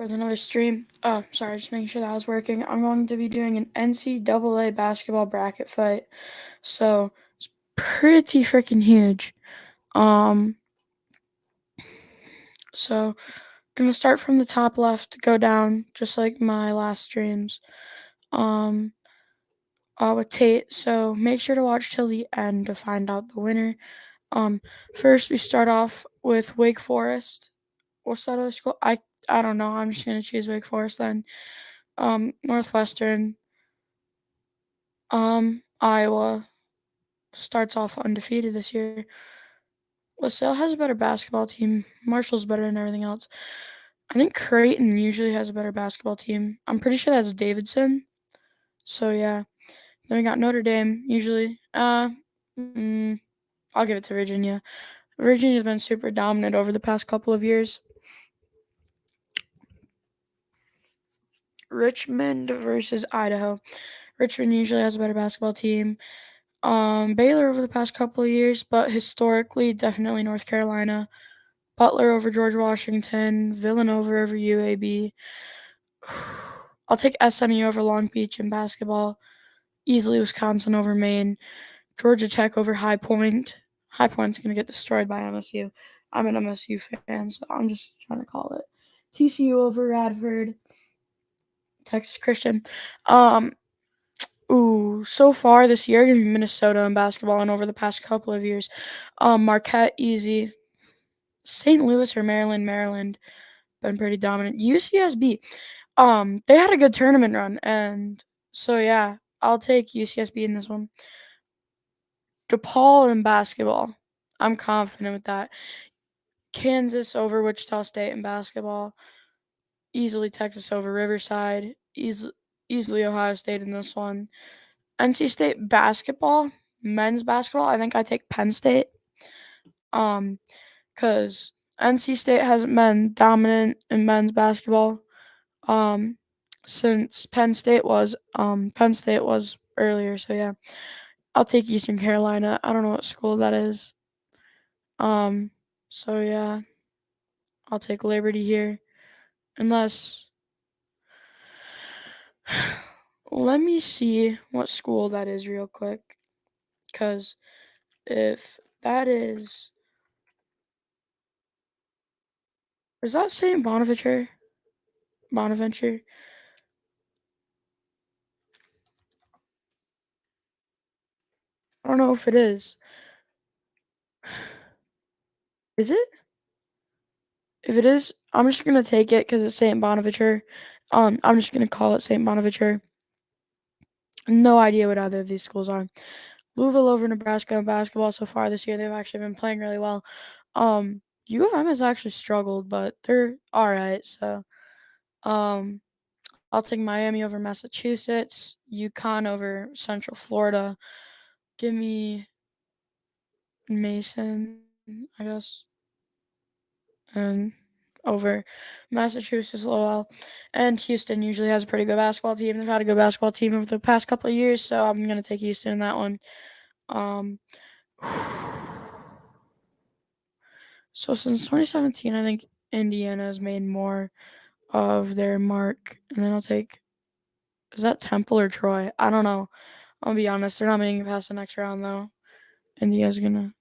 with another stream. Oh, sorry, just making sure that was working. I'm going to be doing an NCAA basketball bracket fight. So it's pretty freaking huge. Um, so gonna start from the top left, go down, just like my last streams. Um, with Tate. So make sure to watch till the end to find out the winner. Um, First we start off with Wake Forest. What's that other school? I don't know. I'm just gonna choose Wake Forest then. Northwestern, Iowa starts off undefeated this year. LaSalle has a better basketball team. Marshall's better than everything else. I think Creighton usually has a better basketball team. I'm pretty sure that's Davidson. So yeah. Then we got Notre Dame usually. I'll give it to Virginia. Virginia's been super dominant over the past couple of years. Richmond versus Idaho. Richmond usually has a better basketball team. Baylor over the past couple of years, but historically, definitely North Carolina. Butler over George Washington. Villanova over UAB. I'll take SMU over Long Beach in basketball. Easily Wisconsin over Maine. Georgia Tech over High Point. High Point's going to get destroyed by MSU. I'm an MSU fan, so I'm just trying to call it. TCU over Radford. Texas Christian. So far this year, gonna be Minnesota in basketball, and over the past couple of years, Marquette easy. St. Louis or Maryland, been pretty dominant. UCSB, they had a good tournament run, and so yeah, I'll take UCSB in this one. DePaul in basketball, I'm confident with that. Kansas over Wichita State in basketball. Easily Texas over Riverside. Easily Ohio State in this one. NC State basketball, men's basketball, I think I take Penn State. Because NC State hasn't been dominant in men's basketball since Penn State was. Penn State was earlier, so yeah. I'll take Eastern Carolina. I don't know what school that is. Um, so yeah, I'll take Liberty here. Unless let me see what school that is real quick. Cause if that is that St. Bonaventure? Bonaventure? I don't know if it is. Is it? If it is, I'm just gonna take it because it's St. Bonaventure. I'm just gonna call it St. Bonaventure. No idea what either of these schools are. Louisville over Nebraska in basketball so far this year. They've actually been playing really well. U of M has actually struggled, but they're all right. So, um, I'll take Miami over Massachusetts, UConn over Central Florida. Give me Mason, I guess, and over Massachusetts Lowell. And Houston usually has a pretty good basketball team. They've had a good basketball team over the past couple of years, so I'm gonna take Houston in that one. Um, so since 2017, I think Indiana has made more of their mark, and then I'll take. Is that Temple or Troy? I don't know. I'll be honest. They're not making it past the next round though. Indiana's gonna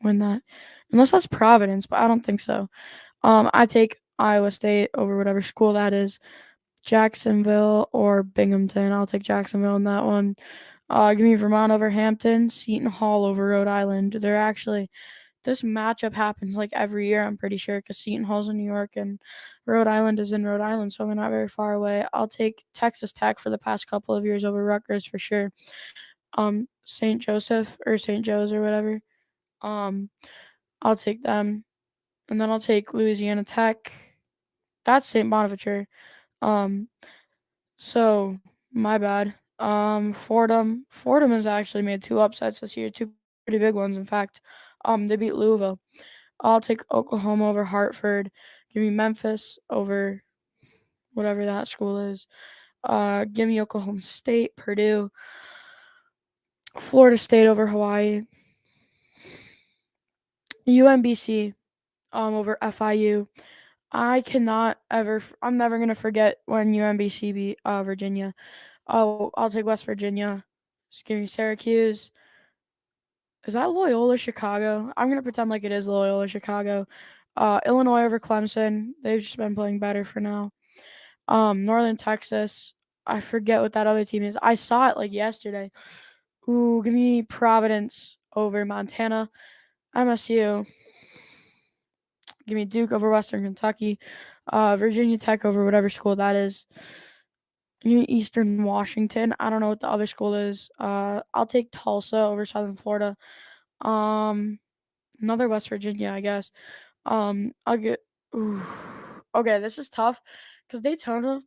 win that, unless that's Providence, but I don't think so. I take Iowa State over whatever school that is. Jacksonville or Binghamton. I'll take Jacksonville in that one. Give me Vermont over Hampton, Seton Hall over Rhode Island. They're actually this matchup happens like every year. I'm pretty sure because Seton Hall's in New York and Rhode Island is in Rhode Island, so they're not very far away. I'll take Texas Tech for the past couple of years over Rutgers for sure. St. Joseph or St. Joe's or whatever. Um, I'll take them, and then I'll take Louisiana Tech. That's St. Bonaventure. Um, so my bad. Fordham has actually made two upsets this year, two pretty big ones, in fact. They beat Louisville. I'll take Oklahoma over Hartford. Give me Memphis over whatever that school is. Give me Oklahoma State, Purdue, Florida State over Hawaii, UMBC over FIU. I cannot ever. I'm never gonna forget when UMBC beat Virginia. Oh, I'll take West Virginia. Just give me Syracuse. Is that Loyola Chicago? I'm gonna pretend like it is Loyola Chicago. Illinois over Clemson. They've just been playing better for now. Northern Texas. I forget what that other team is. I saw it like yesterday. Ooh, give me Providence over Montana. MSU. Give me Duke over Western Kentucky. Virginia Tech over whatever school that is. Give me Eastern Washington. I don't know what the other school is. I'll take Tulsa over Southern Florida. Um, Another West Virginia, I guess. I'll get. Ooh. Okay, this is tough because Daytona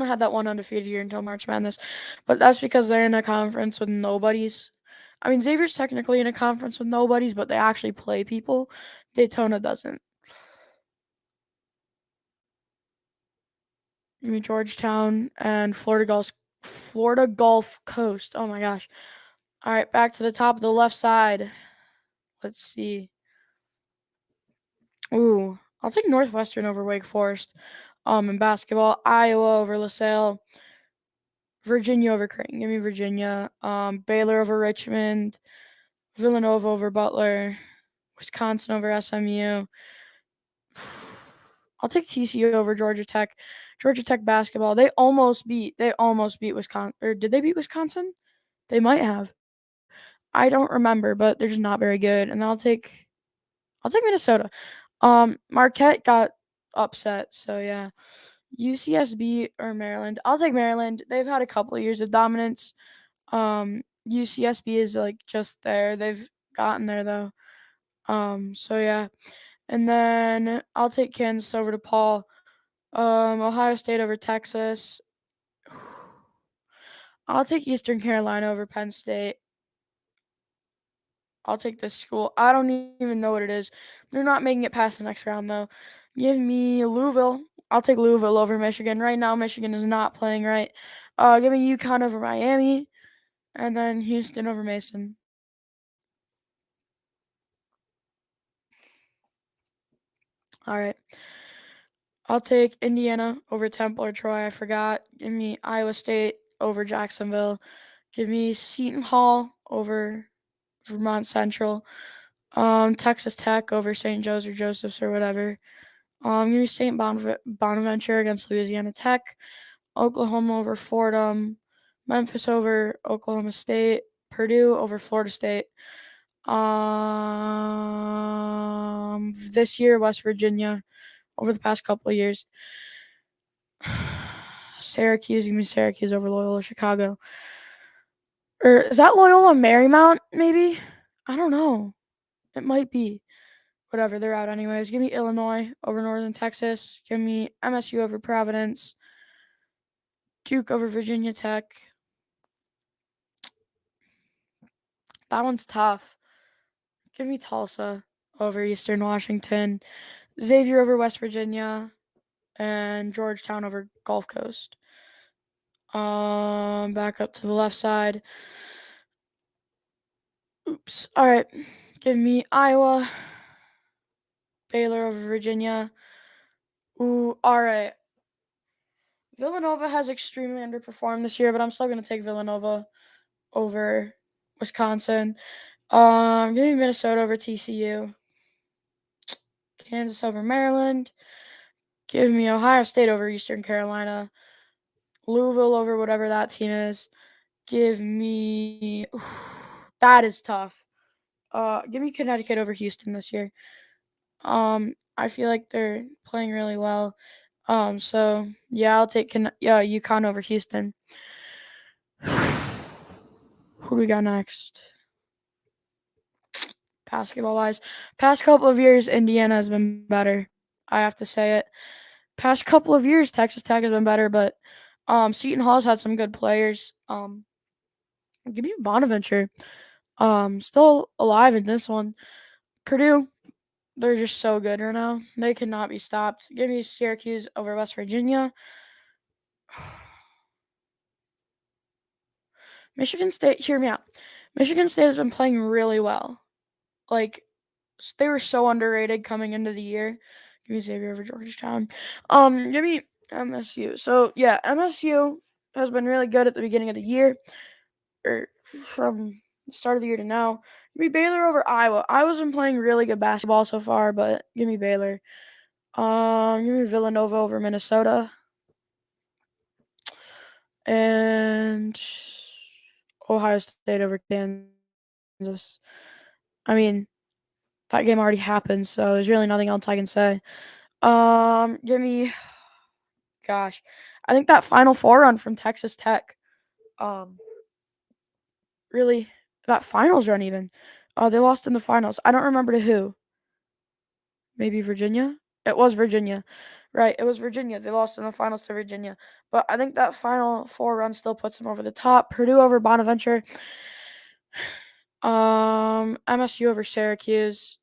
had that one undefeated year until March Madness, but that's because they're in a conference with nobodies. I mean, Xavier's technically in a conference with nobodies, but they actually play people. Daytona doesn't. Give me Georgetown and Florida Gulf Coast. Oh my gosh. All right, back to the top of the left side. Let's see. Ooh, I'll take Northwestern over Wake Forest. In basketball, Iowa over LaSalle, Virginia over Creighton. Give me Virginia. Baylor over Richmond, Villanova over Butler, Wisconsin over SMU. I'll take TCU over Georgia Tech. Georgia Tech basketball. They almost beat Wisconsin. Or did they beat Wisconsin? They might have. I don't remember, but they're just not very good. And then I'll take Minnesota. Marquette got upset, so yeah. UCSB or Maryland. I'll take Maryland. They've had a couple of years of dominance. UCSB is like just there. They've gotten there though. So yeah. And then I'll take Kansas over DePaul. Ohio State over Texas. I'll take Eastern Carolina over Penn State. I'll take this school. I don't even know what it is. They're not making it past the next round though. Give me Louisville. I'll take Louisville over Michigan. Right now, Michigan is not playing right. Give me UConn over Miami, and then Houston over Mason. All right. I'll take Indiana over Temple or Troy. I forgot. Give me Iowa State over Jacksonville. Give me Seton Hall over Vermont Central. Texas Tech over St. Joe's or Joseph's or whatever. Give me St. Bonaventure against Louisiana Tech. Oklahoma over Fordham. Memphis over Oklahoma State. Purdue over Florida State. This year, West Virginia over the past couple of years. Syracuse, give me Syracuse over Loyola Chicago. Or is that Loyola Marymount, maybe? I don't know. It might be. Whatever, they're out anyways. Give me Illinois over Northern Texas. Give me MSU over Providence. Duke over Virginia Tech. That one's tough. Give me Tulsa over Eastern Washington. Xavier over West Virginia. And Georgetown over Gulf Coast. Back up to the left side. Oops. All right. Give me Iowa. Baylor over Virginia. Ooh, all right. Villanova has extremely underperformed this year, but I'm still going to take Villanova over Wisconsin. Give me Minnesota over TCU. Kansas over Maryland. Give me Ohio State over Eastern Carolina. Louisville over whatever that team is. Give me that is tough. Give me Connecticut over Houston this year. I feel like they're playing really well. So yeah, I'll take UConn over Houston. Who do we got next? Basketball wise, past couple of years, Indiana has been better. I have to say it. Past couple of years, Texas Tech has been better, but Seton Hall's had some good players. Give me Bonaventure. Still alive in this one. Purdue, they're just so good right now. They cannot be stopped. Give me Syracuse over West Virginia. Michigan State, hear me out. Michigan State has been playing really well. Like, they were so underrated coming into the year. Give me Xavier over Georgetown. Give me MSU. So yeah, MSU has been really good at the beginning of the year, or from the start of the year to now. Give me Baylor over Iowa. Iowa's been playing really good basketball so far, but give me Baylor. Give me Villanova over Minnesota, and Ohio State over Kansas. I mean, that game already happened, so there's really nothing else I can say. Give me, gosh, I think that Final Four run from Texas Tech. Um, really, that finals run even. They lost in the finals. I don't remember to who. Maybe Virginia. It was Virginia, right? It was Virginia. They lost in the finals to Virginia, but I think that Final Four run still puts them over the top. Purdue over Bonaventure. MSU over Syracuse.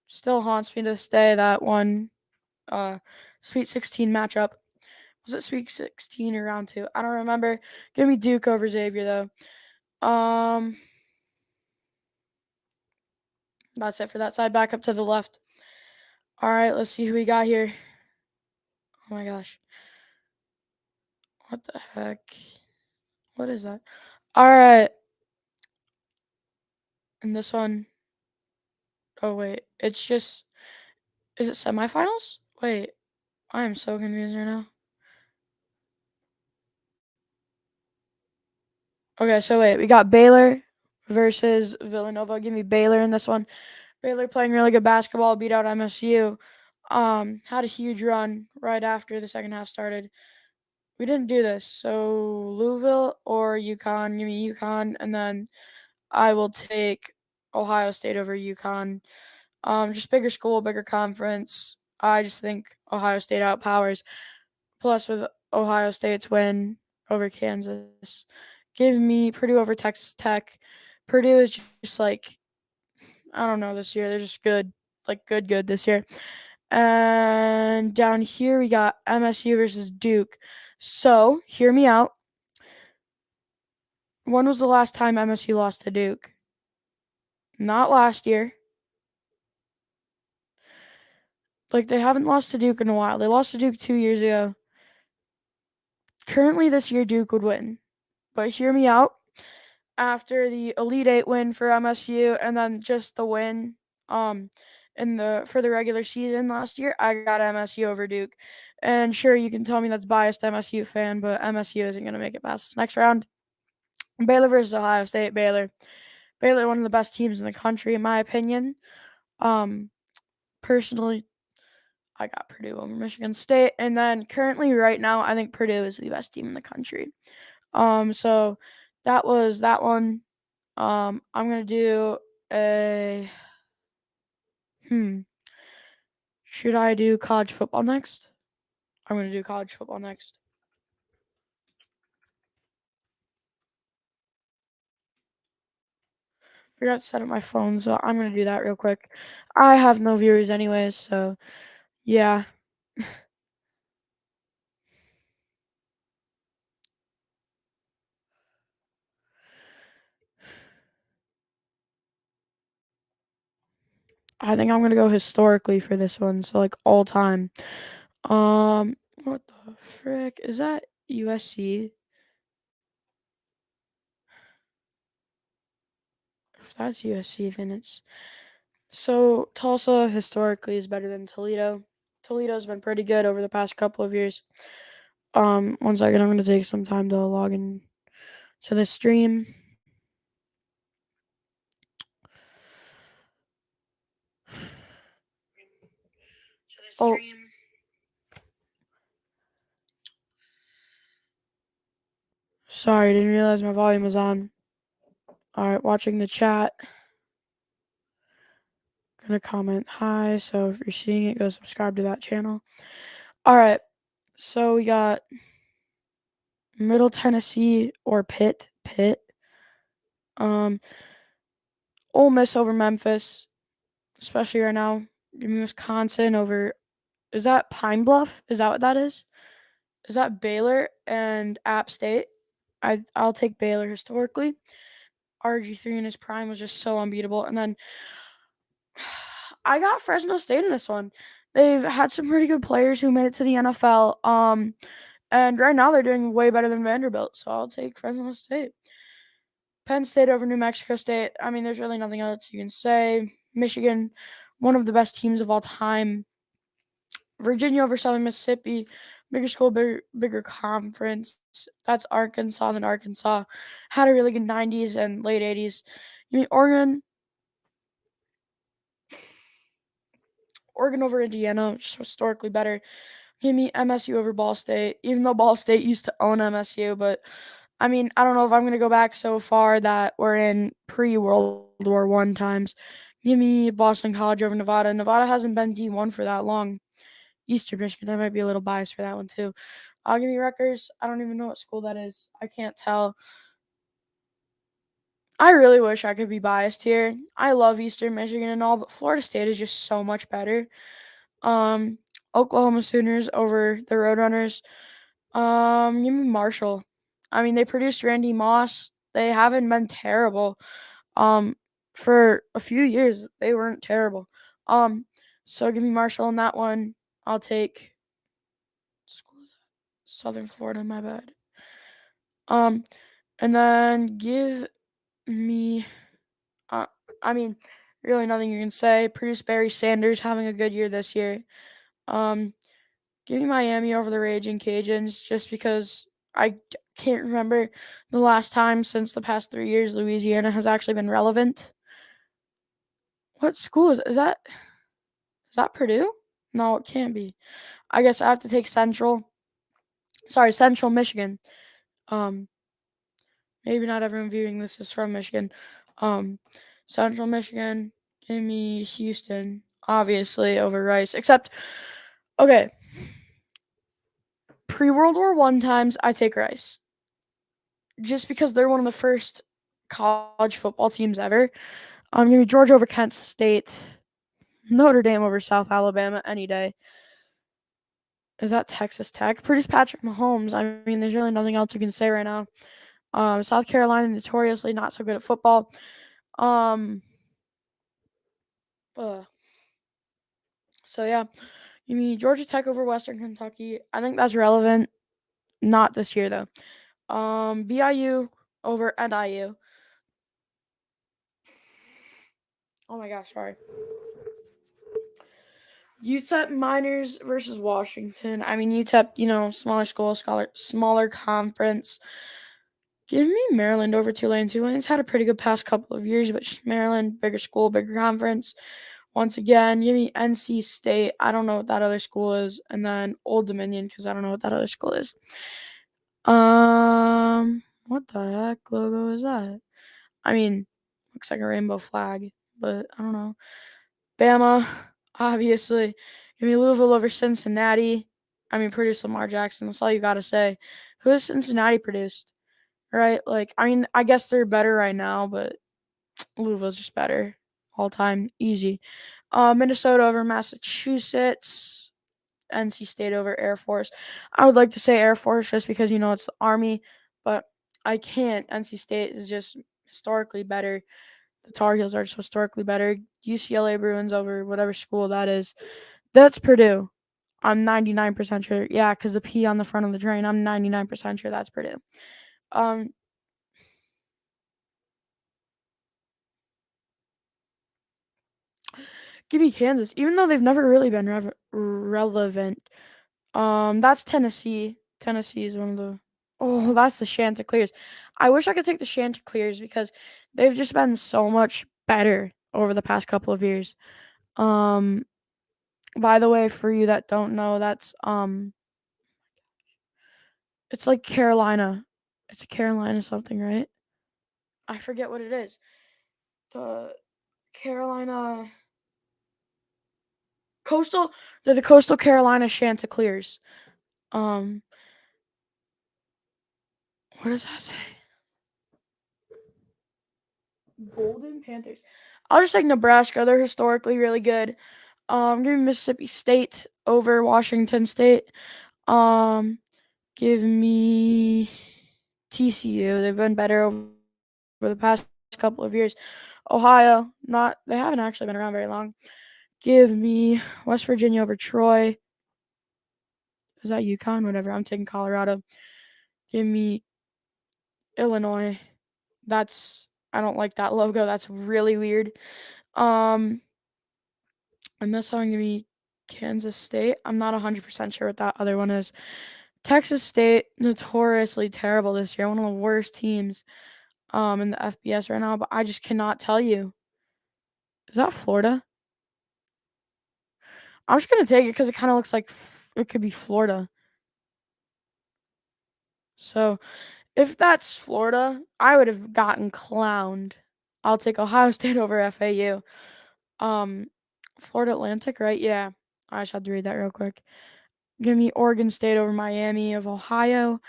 Still haunts me to this day. That one, Sweet 16 matchup. Was it Sweet 16 or round two? I don't remember. Give me Duke over Xavier though. That's it for that side. Back up to the left. All right, let's see who we got here. Oh my gosh. What the heck? What is that? All right. And this one, oh wait, it's just, is it semifinals? Wait, I am so confused right now. Okay, so wait, we got Baylor versus Villanova. Give me Baylor in this one. Baylor playing really good basketball, beat out MSU. Had a huge run right after the second half started. We didn't do this, so Louisville or UConn. Give me UConn, and then I will take Ohio State over UConn. Just bigger school, bigger conference. I just think Ohio State outpowers. Plus, with Ohio State's win over Kansas, give me Purdue over Texas Tech. Purdue is just like, I don't know, this year. They're just good, like good this year. And down here we got MSU versus Duke. So, hear me out. When was the last time MSU lost to Duke? Not last year. Like, they haven't lost to Duke in a while. They lost to Duke 2 years ago. Currently, this year, Duke would win. But hear me out. After the Elite Eight win for MSU and then just the win in the for the regular season last year, I got MSU over Duke. And sure, you can tell me that's biased MSU fan, but MSU isn't going to make it past this next round. Baylor versus Ohio State. Baylor, one of the best teams in the country, in my opinion. Personally, I got Purdue over Michigan State, and then currently, right now, I think Purdue is the best team in the country. So that was that one. I'm gonna do a Should I do college football next? I'm gonna do college football next. Forgot to set up my phone, so I'm gonna do that real quick. I have no viewers anyways, so yeah. I think I'm gonna go historically for this one, so like all time. What the frick is that? USC? If that's USC, then it's so Tulsa historically is better than Toledo. Toledo's been pretty good over the past couple of years. One second, I'm gonna take some time to log in to the stream. Oh, sorry, didn't realize my volume was on. All right, watching the chat. Gonna comment hi. So if you're seeing it, go subscribe to that channel. All right, so we got Middle Tennessee or Pitt. Um, Ole Miss over Memphis, especially right now. Give me Wisconsin over. Is that Pine Bluff? Is that what that is? Is that Baylor and App State? I'll take Baylor historically. RG3 in his prime was just so unbeatable. And then I got Fresno State in this one. They've had some pretty good players who made it to the NFL. And right now they're doing way better than Vanderbilt, so I'll take Fresno State. Penn State over New Mexico State. I mean, there's really nothing else you can say. Michigan, one of the best teams of all time. Virginia over Southern Mississippi, bigger school, bigger conference. That's Arkansas. Then Arkansas had a really good 90s and late 80s. You mean Oregon over Indiana, just historically better. Give me MSU over Ball State, even though Ball State used to own MSU. But I mean, I don't know if I'm gonna go back so far that we're in pre-World War One times. Give me Boston College over Nevada. Nevada hasn't been D1 for that long. Eastern Michigan, I might be a little biased for that one too. I'll give you Rutgers. I don't even know what school that is. I can't tell. I really wish I could be biased here. I love Eastern Michigan and all, but Florida State is just so much better. Um, Oklahoma Sooners over the Roadrunners. Give me Marshall. I mean, they produced Randy Moss. They haven't been terrible. Um, for a few years, they weren't terrible. Um, so give me Marshall on that one. I'll take Southern Florida. My bad. Um, and then give me. Uh, I mean, really nothing you can say. Produce Barry Sanders having a good year this year. Um, Give me Miami over the Raging Cajuns just because can't remember the last time since the past 3 years Louisiana has actually been relevant. What school is that? Is that Purdue? No, it can't be. I guess I have to take Central. Sorry, Central Michigan. Um, Maybe not everyone viewing this is from Michigan. Um, Central Michigan. Give me Houston, obviously over Rice. Except, okay, pre-World War One times I take Rice just because they're one of the first college football teams ever. Give me Georgia over Kent State, Notre Dame over South Alabama any day. Is that Texas Tech? Produce Patrick Mahomes. I mean, there's really nothing else you can say right now. South Carolina notoriously not so good at football. Um, so yeah, you mean Georgia Tech over Western Kentucky? I think that's relevant. Not this year though. BIU over NIU. Oh my gosh, sorry. UTEP Miners versus Washington. I mean, UTEP, smaller school, smaller conference. Give me Maryland over Tulane. Tulane's had a pretty good past couple of years, but Maryland, bigger school, bigger conference. Once again, give me NC State. I don't know what that other school is, and then Old Dominion because I don't know what that other school is. What the heck logo is that? I mean, looks like a rainbow flag, but I don't know. Bama, obviously. Give me Louisville over Cincinnati. I mean, produce Lamar Jackson. That's all you got to say. Who has Cincinnati produced? Right? Like, I mean, I guess they're better right now, but Louisville's just better. All time. Easy. Minnesota over Massachusetts. NC State over Air Force. I would like to say Air Force just because, it's the Army, but I can't. NC State is just historically better. The Tar Heels are just historically better. UCLA Bruins over whatever school that is. That's Purdue. I'm 99% sure. Yeah, because the P on the front of the train. I'm 99% sure that's Purdue. Um, Give me Kansas, even though they've never really been relevant. That's Tennessee. Tennessee is one of the. Oh, that's the Chanticleers. I wish I could take the Chanticleers because they've just been so much better over the past couple of years. Um, by the way, for you that don't know, it's like Carolina. It's Carolina something, right? I forget what it is. The Carolina Coastal. They're the Coastal Carolina Chanticleers. Um, what does that say? Golden Panthers. I'll just take Nebraska. They're historically really good. Give me Mississippi State over Washington State. Um, Give me TCU. They've been better over the past couple of years. Ohio, not they haven't actually been around very long. Give me West Virginia over Troy. Is that UConn? Whatever. I'm taking Colorado. Give me Illinois. That's I don't like that logo. That's really weird. Um, and this one give me Kansas State. I'm not 100% sure what that other one is. Texas State, notoriously terrible this year. One of the worst teams in the FBS right now, but I just cannot tell you. Is that Florida? I'm just gonna take it because it kind of looks like it could be Florida. So if that's Florida, I would have gotten clowned. I'll take Ohio State over FAU. Um, Florida Atlantic, right? Yeah. I just had to read that real quick. Give me Oregon State over Miami of Ohio.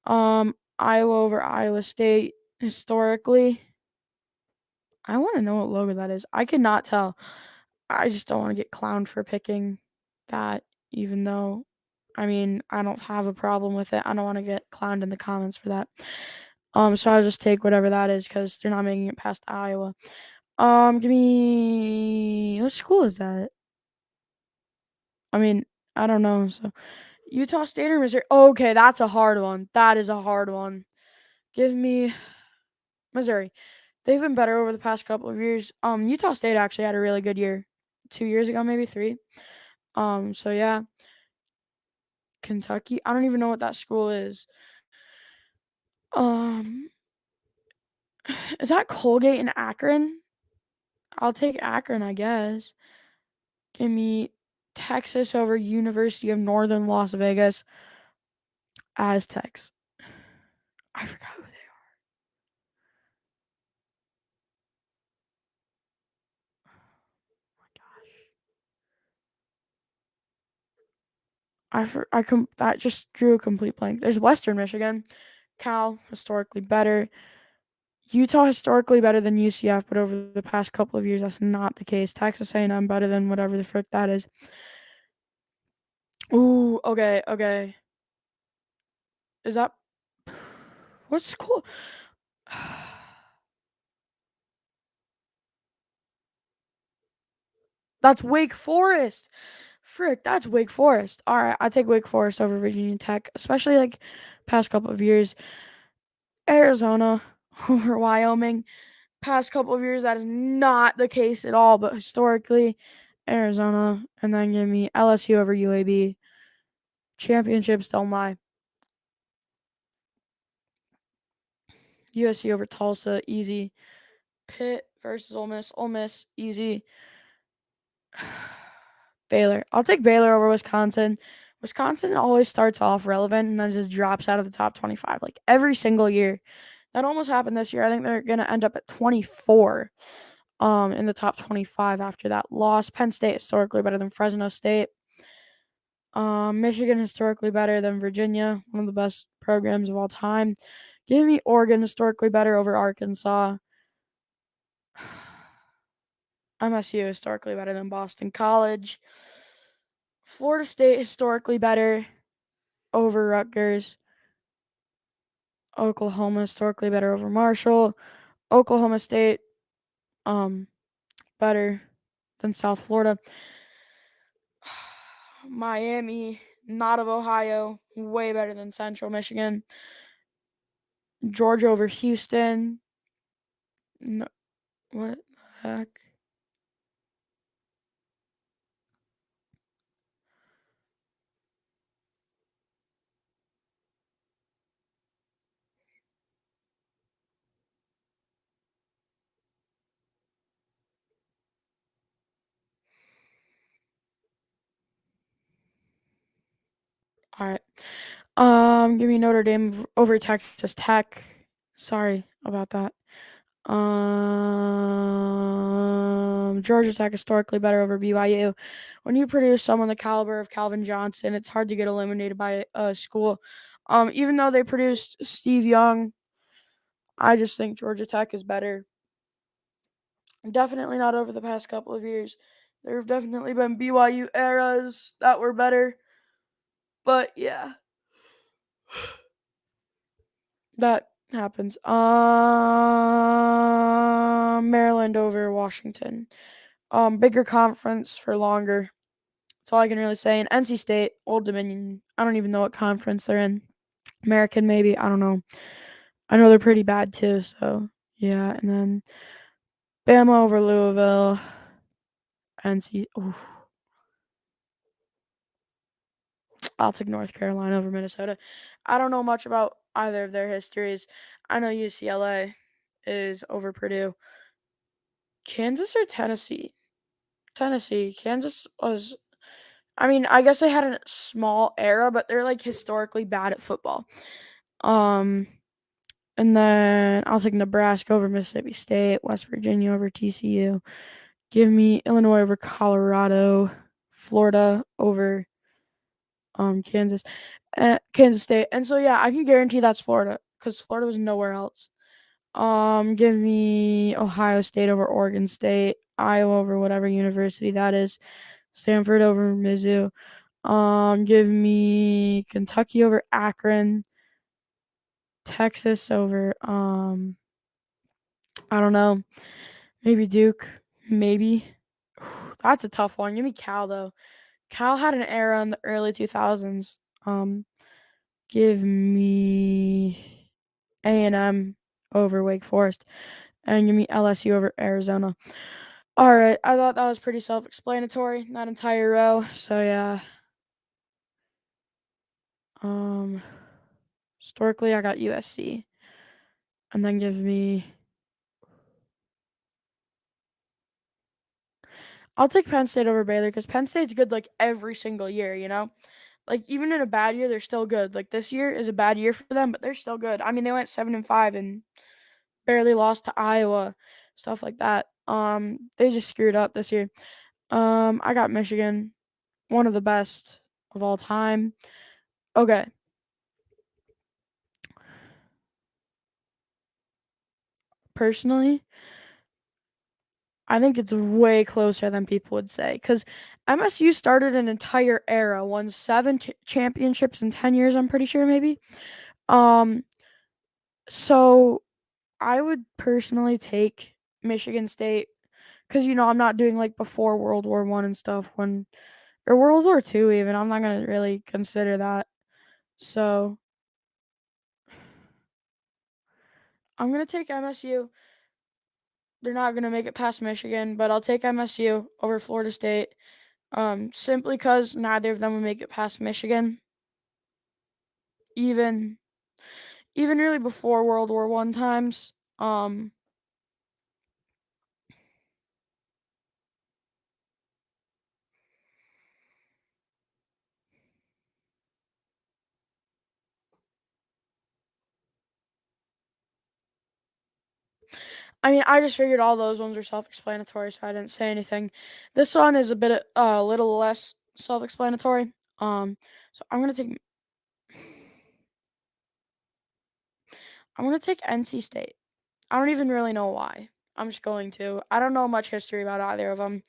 Iowa over Iowa State. Historically, I want to know what logo that is. I cannot tell. I just don't want to get clowned for picking that, even though, I mean, I don't have a problem with it. I don't want to get clowned in the comments for that. So I'll just take whatever that is because they're not making it past Iowa. Give me what school is that? I mean, I don't know. So Utah State or Missouri? Okay, that's a hard one. That is a hard one. Give me Missouri. They've been better over the past couple of years. Utah State actually had a really good year 2 years ago, maybe three. So yeah, Kentucky. I don't even know what that school is. Um, is that Colgate and Akron? I'll take Akron, I guess. Give me Texas over University of Northern Las Vegas. Aztecs. I forgot who they I just drew a complete blank. There's Western Michigan, Cal historically better, Utah historically better than UCF, but over the past couple of years that's not the case. Texas A&M better than whatever the frick that is. Ooh, okay, okay. Is that what's cool? That's Wake Forest. Frick, that's Wake Forest. All right, I take Wake Forest over Virginia Tech, especially like past couple of years. Arizona over Wyoming. Past couple of years, that is not the case at all. But historically, Arizona, and then give me LSU over UAB. Championships don't lie. USC over Tulsa, easy. Pitt versus Ole Miss. Ole Miss, easy. Baylor. I'll take Baylor over Wisconsin. Wisconsin always starts off relevant and then just drops out of the top 25 like every single year. That almost happened this year. I think they're going to end up at 24 in the top 25 after that loss. Penn State historically better than Fresno State. Michigan historically better than Virginia, one of the best programs of all time. Give me Oregon historically better over Arkansas. MSU historically better than Boston College. Florida State historically better over Rutgers. Oklahoma historically better over Marshall. Oklahoma State um better than South Florida. Miami, not of Ohio, way better than Central Michigan. Georgia over Houston. No, what the heck? All right. Give me Notre Dame over Texas Tech. Sorry about that. Georgia Tech historically better over BYU. When you produce someone the caliber of Calvin Johnson, it's hard to get eliminated by a school. Even though they produced Steve Young, I just think Georgia Tech is better. Definitely not over the past couple of years. There have definitely been BYU eras that were better. But yeah, that Happens. Maryland over Washington. Bigger conference for longer. That's all I can really say. And NC State, Old Dominion. I don't even know what conference they're in. American, maybe. I don't know. I know they're pretty bad too. So yeah. And then Bama over Louisville. NC. Ooh, I'll take North Carolina over Minnesota. I don't know much about either of their histories. I know UCLA is over Purdue. Kansas or Tennessee? Tennessee. Kansas was. I mean, I guess they had a small era, but they're like historically bad at football. Um, and then I'll take Nebraska over Mississippi State, West Virginia over TCU. Give me Illinois over Colorado, Florida over Kansas, Kansas State. And so yeah, I can guarantee that's Florida because Florida was nowhere else. Give me Ohio State over Oregon State, Iowa over whatever university that is, Stanford over Mizzou. Give me Kentucky over Akron, Texas over I don't know, maybe Duke, maybe. That's a tough one. Give me Cal though. Cal had an era in the early 2000s. Give me A&M over Wake Forest, and give me LSU over Arizona. All right, I thought that was pretty self-explanatory. That entire row. So yeah. Um, historically, I got USC, and then give me. I'll take Penn State over Baylor because Penn State's good like every single year. Like even in a bad year, they're still good. Like this year is a bad year for them, but they're still good. I mean, they went 7-5 and barely lost to Iowa, stuff like that. They just screwed up this year. I got Michigan, one of the best of all time. Okay. Personally, I think it's way closer than people would say because MSU started an entire era, won seven championships in 10 years, I'm pretty sure, maybe. Um, so I would personally take Michigan State because, I'm not doing like before World War One and stuff or World War Two, even. I'm not going to really consider that. So I'm going to take MSU. They're not going to make it past Michigan, but I'll take MSU over Florida State. Simply because neither of them would make it past Michigan, even even really before World War One times. I mean, I just figured all those ones were self-explanatory, so I didn't say anything. This one is a little less self-explanatory. So I'm gonna take NC State. I don't even really know why. I'm just going to. I don't know much history about either of them.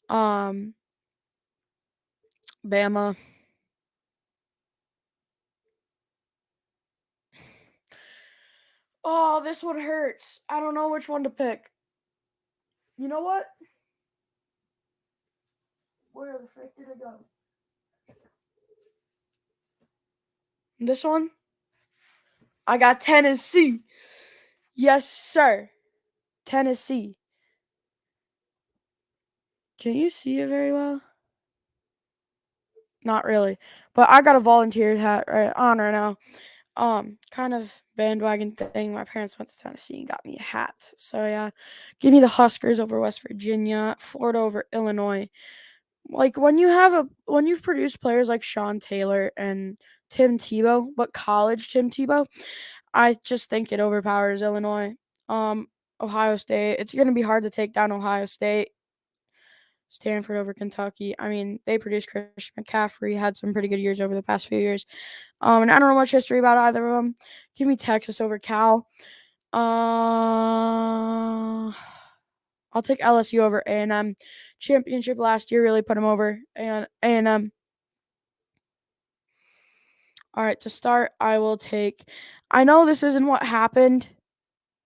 Um, Bama. Oh, this one hurts. I don't know which one to pick. You know what? Where the frick did it go? This one? I got Tennessee. Yes, sir. Tennessee. Can you see it very well? Not really. But I got a volunteer hat right on right now. Kind of bandwagon thing. My parents went to Tennessee and got me a hat. So yeah. Give me the Huskers over West Virginia, Florida over Illinois. Like when you've produced players like Sean Taylor and Tim Tebow, but college Tim Tebow, I just think it overpowers Illinois. Um, Ohio State. It's gonna be hard to take down Ohio State. Stanford over Kentucky. I mean, they produced Christian McCaffrey, had some pretty good years over the past few years. And I don't know much history about either of them. Give me Texas over Cal. I'll take LSU over A&M. Championship last year really put them over. And A&M. Alright, to start, I know this isn't what happened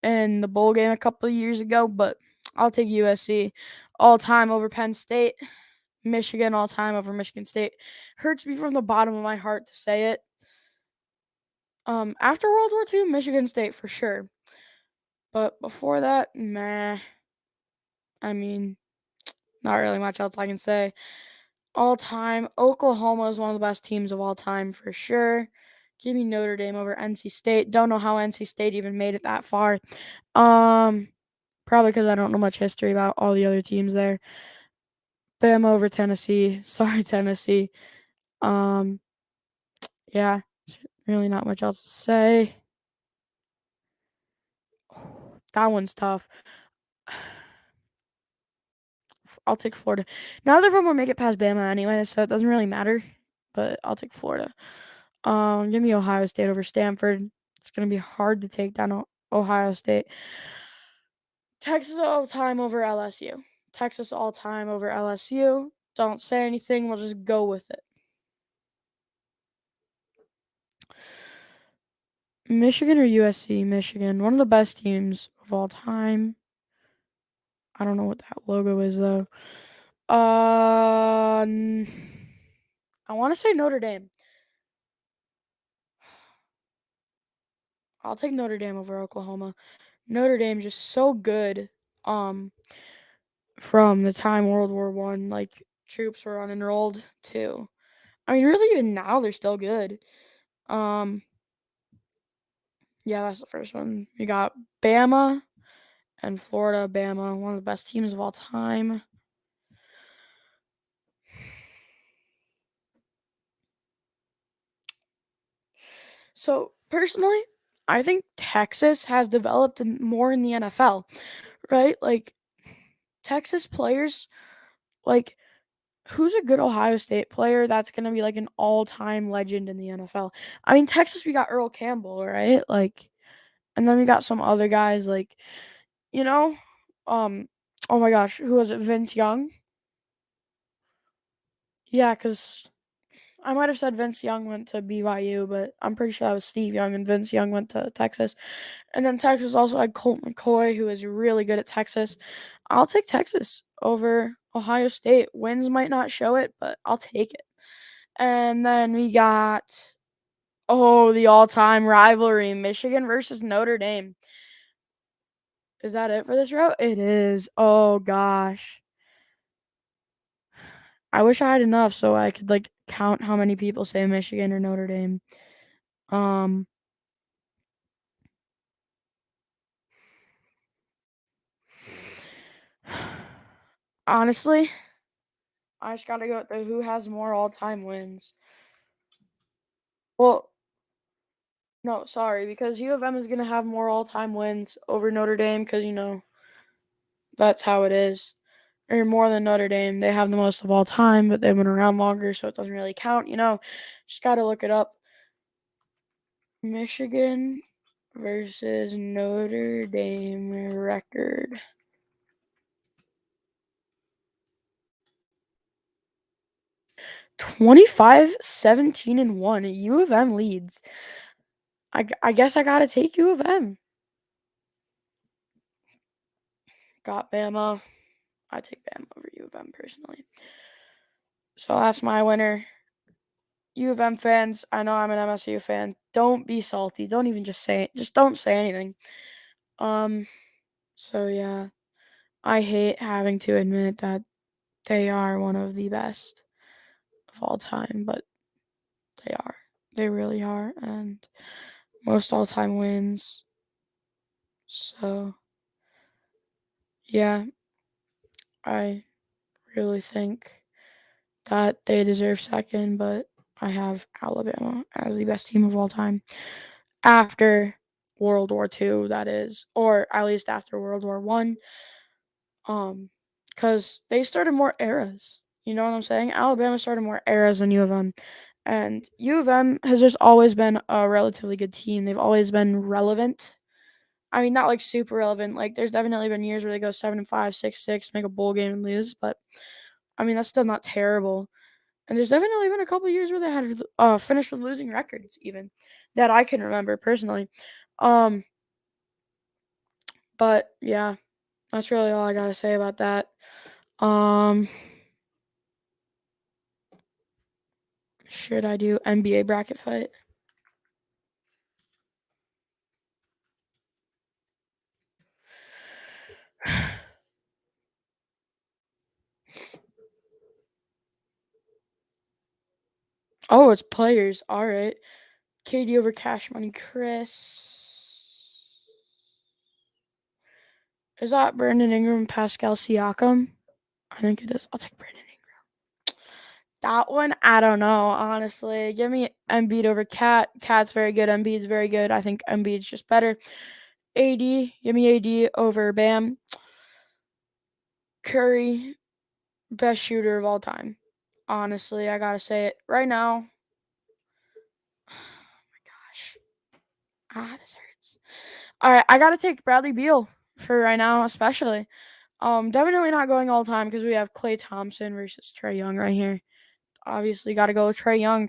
in the bowl game a couple of years ago, but I'll take USC all time over Penn State. Michigan all time over Michigan State. Hurts me from the bottom of my heart to say it. After World War II, Michigan State for sure. But before that, meh. I mean, not really much else I can say. All time, Oklahoma is one of the best teams of all time for sure. Give me Notre Dame over NC State. Don't know how NC State even made it that far. Um, Probably because I don't know much history about all the other teams there. Bama over Tennessee. Sorry, Tennessee. Um, yeah, it's really not much else to say. That one's tough. I'll take Florida. Neither of them will make it past Bama anyway, so it doesn't really matter. But I'll take Florida. Give me Ohio State over Stanford. It's gonna be hard to take down Ohio State. Texas all time over LSU. Texas all time over LSU. Don't say anything. We'll just go with it. Michigan or USC? Michigan, one of the best teams of all time. I don't know what that logo is though. I want to say Notre Dame. I'll take Notre Dame over Oklahoma. Notre Dame just so good. Um, from the time World War One, like troops were unenrolled to, I mean, really even now they're still good. Um, yeah, that's the first one. We got Bama and Florida. Bama, one of the best teams of all time. So personally, I think Texas has developed more in the NFL, right? Like Texas players, like who's a good Ohio State player that's gonna be like an all-time legend in the NFL? I mean, Texas, we got Earl Campbell, right? Like, and then we got some other guys like, you know, um, oh my gosh, who was it? Vince Young. Yeah, because I might have said Vince Young went to BYU, but I'm pretty sure that was Steve Young and Vince Young went to Texas. And then Texas also had Colt McCoy, who is really good at Texas. I'll take Texas over Ohio State. Wins might not show it, but I'll take it. And then we got, oh, the all time rivalry, Michigan versus Notre Dame. Is that it for this row? It is. Oh gosh. I wish I had enough so I could like count how many people say Michigan or Notre Dame. Um Honestly, I just gotta go with the who has more all-time wins. Well, no, sorry, because U of M is gonna have more all-time wins over Notre Dame because that's how it is. Or more than Notre Dame. They have the most of all time, but they've been around longer, so it doesn't really count. Just gotta look it up. Michigan versus Notre Dame record. 25, 17, and 1. U of M leads. I guess I gotta take U of M. Got Bama. I take Bama over U of M personally. So that's my winner. U of M fans, I know I'm an MSU fan. Don't be salty. Don't even just say it. Just don't say anything. Um, so yeah, I hate having to admit that they are one of the best of all time, but they are. They really are. And most all time wins. So yeah, I really think that they deserve second, but I have Alabama as the best team of all time after World War II, that is, or at least after World War One, because they started more eras. You know what I'm saying? Alabama started more eras than U of M, and U of M has just always been a relatively good team. They've always been relevant. I mean, not like super relevant. Like, there's definitely been years where they go 7-5, 6-6, make a bowl game and lose, but I mean, that's still not terrible. And there's definitely been a couple years where they had finished with losing records, even that I can remember personally. Um, but yeah, that's really all I gotta say about that. Um, should I do NBA bracket fight? Oh, it's players. All right. KD over Cash Money Chris. Is that Brandon Ingram, Pascal Siakam? I think it is. I'll take Brandon Ingram. That one, I don't know, honestly. Give me Embiid over Cat. Cat's very good. Embiid's very good. I think Embiid's just better. AD, give me AD over Bam. Curry, best shooter of all time. Honestly, I gotta say it right now. Oh my gosh. This hurts. All right, I gotta take Bradley Beal for right now, especially. Definitely not going all time because we have Klay Thompson versus Trae Young right here. Obviously, got to go with Trae Young.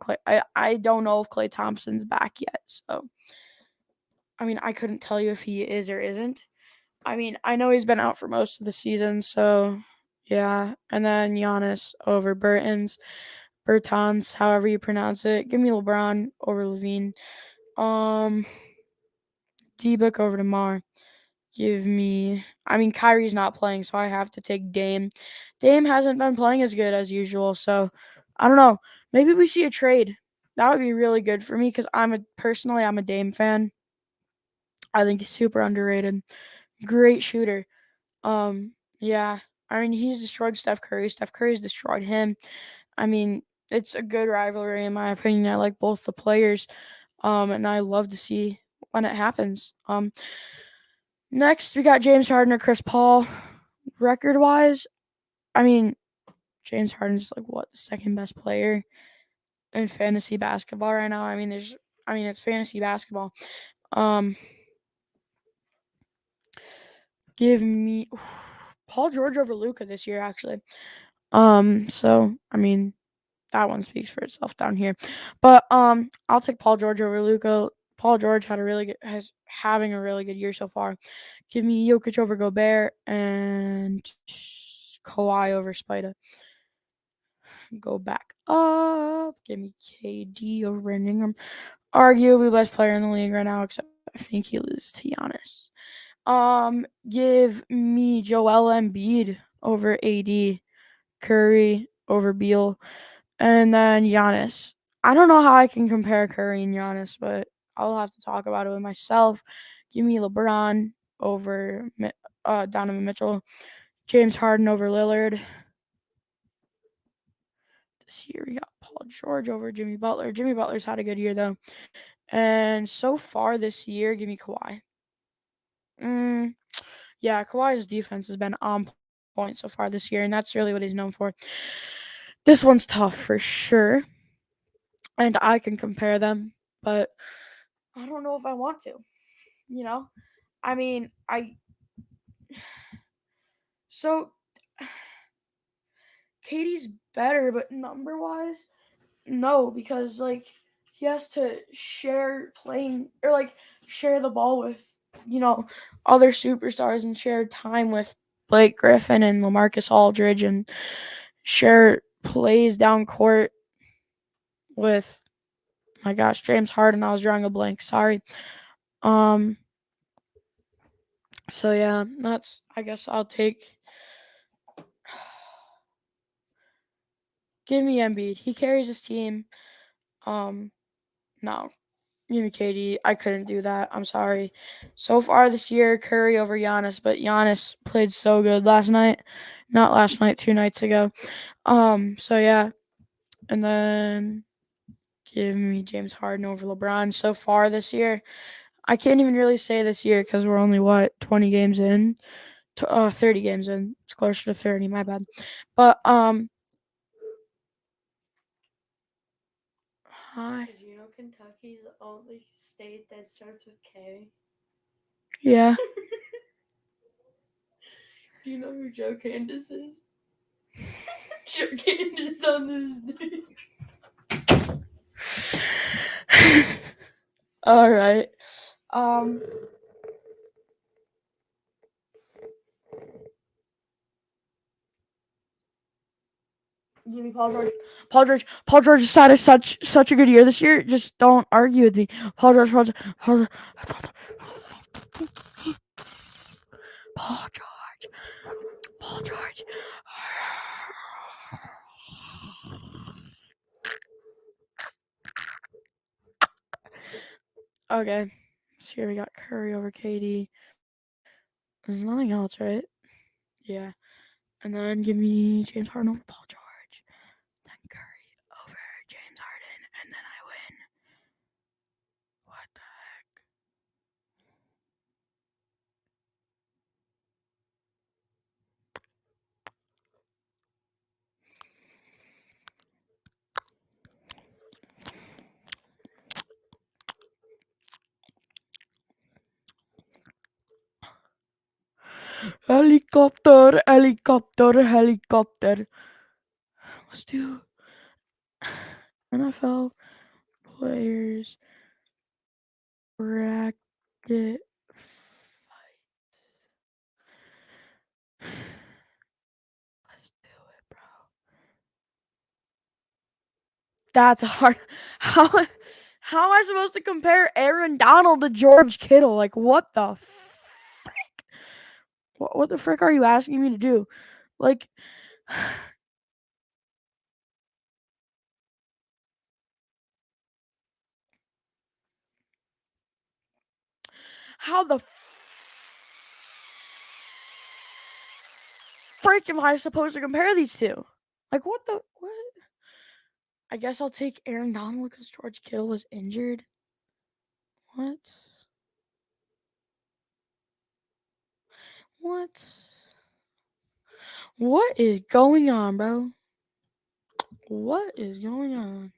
I don't know if Klay Thompson's back yet, so I mean, I couldn't tell you if he is or isn't. I mean, I know he's been out for most of the season, so yeah. And then Giannis over Bertans, however you pronounce it. Give me LeBron over Levine. Um, D-Book over DeMar. Give me. I mean, Kyrie's not playing, so I have to take Dame. Dame hasn't been playing as good as usual, so I don't know. Maybe we see a trade. That would be really good for me because I'm a Dame fan. I think he's super underrated. Great shooter. Yeah. I mean, he's destroyed Steph Curry. Steph Curry's destroyed him. I mean, it's a good rivalry in my opinion. I like both the players. And I love to see when it happens. Next we got James Harden or Chris Paul. Record wise, I mean, James Harden's like what the second best player in fantasy basketball right now. It's fantasy basketball. Um, give me Paul George over Luca this year actually. So I mean that one speaks for itself down here. But I'll take Paul George over Luca. Paul George has having a really good year so far. Give me Jokic over Gobert and Kawhi over Spida. Go back up. Give me KD over Ingram. Arguably best player in the league right now, except I think he loses to Giannis. Give me Joel Embiid over AD, Curry over Beal, and then Giannis. I don't know how I can compare Curry and Giannis, but I'll have to talk about it with myself. Give me LeBron over Donovan Mitchell, James Harden over Lillard. This year we got Paul George over Jimmy Butler. Jimmy Butler's had a good year though, and so far this year, give me Kawhi. Mm, yeah, Kawhi's defense has been on point so far this year, and that's really what he's known for. This one's tough for sure, and I can compare them, but I don't know if I want to. You know, I mean, I so Katie's better, but number wise, no, because like he has to share playing or like share the ball with you know other superstars and share time with Blake Griffin and LaMarcus Aldridge and share plays down court with my gosh James Harden. I was drawing a blank. Sorry. Um. So yeah, that's I guess I'll take. Give me Embiid. He carries his team. Um. No, give me KD. I couldn't do that. I'm sorry. So far this year, Curry over Giannis, but Giannis played so good last night. Not last night, 2 nights ago. So yeah. And then give me James Harden over LeBron. So far this year, I can't even really say this year because we're only 20 games in, 30 games in. It's closer to 30. My bad. But hi. Did you know Kentucky's the only state that starts with K? Yeah. Do you know who Joe Candace is? Your hand is on this dick. All right. Give me Paul George. Paul George just had such a good year this year. Just don't argue with me. Paul George. Paul George. Paul George. Okay. So here we got Curry over KD. There's nothing else, right? Yeah. And then give me James Harden over Paul George. Then Curry over James Harden. And then I win. What the heck? Helicopter. Let's do NFL players bracket fights. Let's do it, bro. That's hard. How am I supposed to compare Aaron Donald to George Kittle? Like, what the frick? What the frick are you asking me to do? Like, how the frick am I supposed to compare these two? Like, what? I guess I'll take Aaron Donald because George Kittle was injured. What? What is going on, bro? What is going on?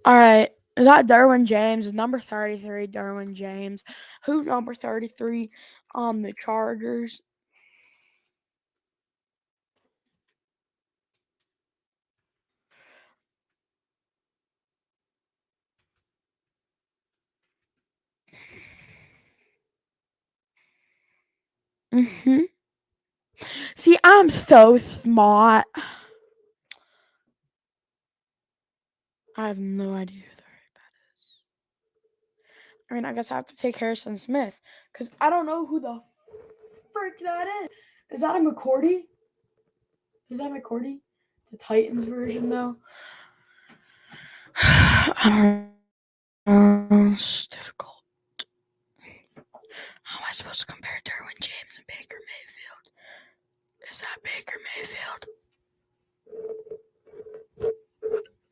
All right. Is that Derwin James? Is number 33 Derwin James? Who's number 33 on the Chargers? Mm-hmm. See, I'm so smart. I have no idea who the heck that is. I mean, I guess I have to take Harrison Smith because I don't know who the frick that is. Is that a McCourty? The Titans version, though? I don't know. It's difficult. How am I supposed to compare Derwin James and Baker Mayfield? Is that Baker Mayfield?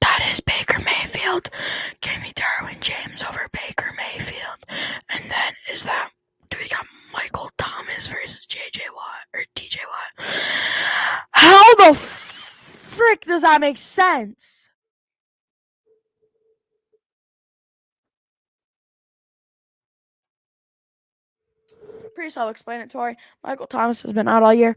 That is Baker Mayfield. Give me Derwin James over Baker Mayfield. And then do we got Michael Thomas versus JJ Watt or TJ Watt? How the frick does that make sense? Pretty self-explanatory. Michael Thomas has been out all year.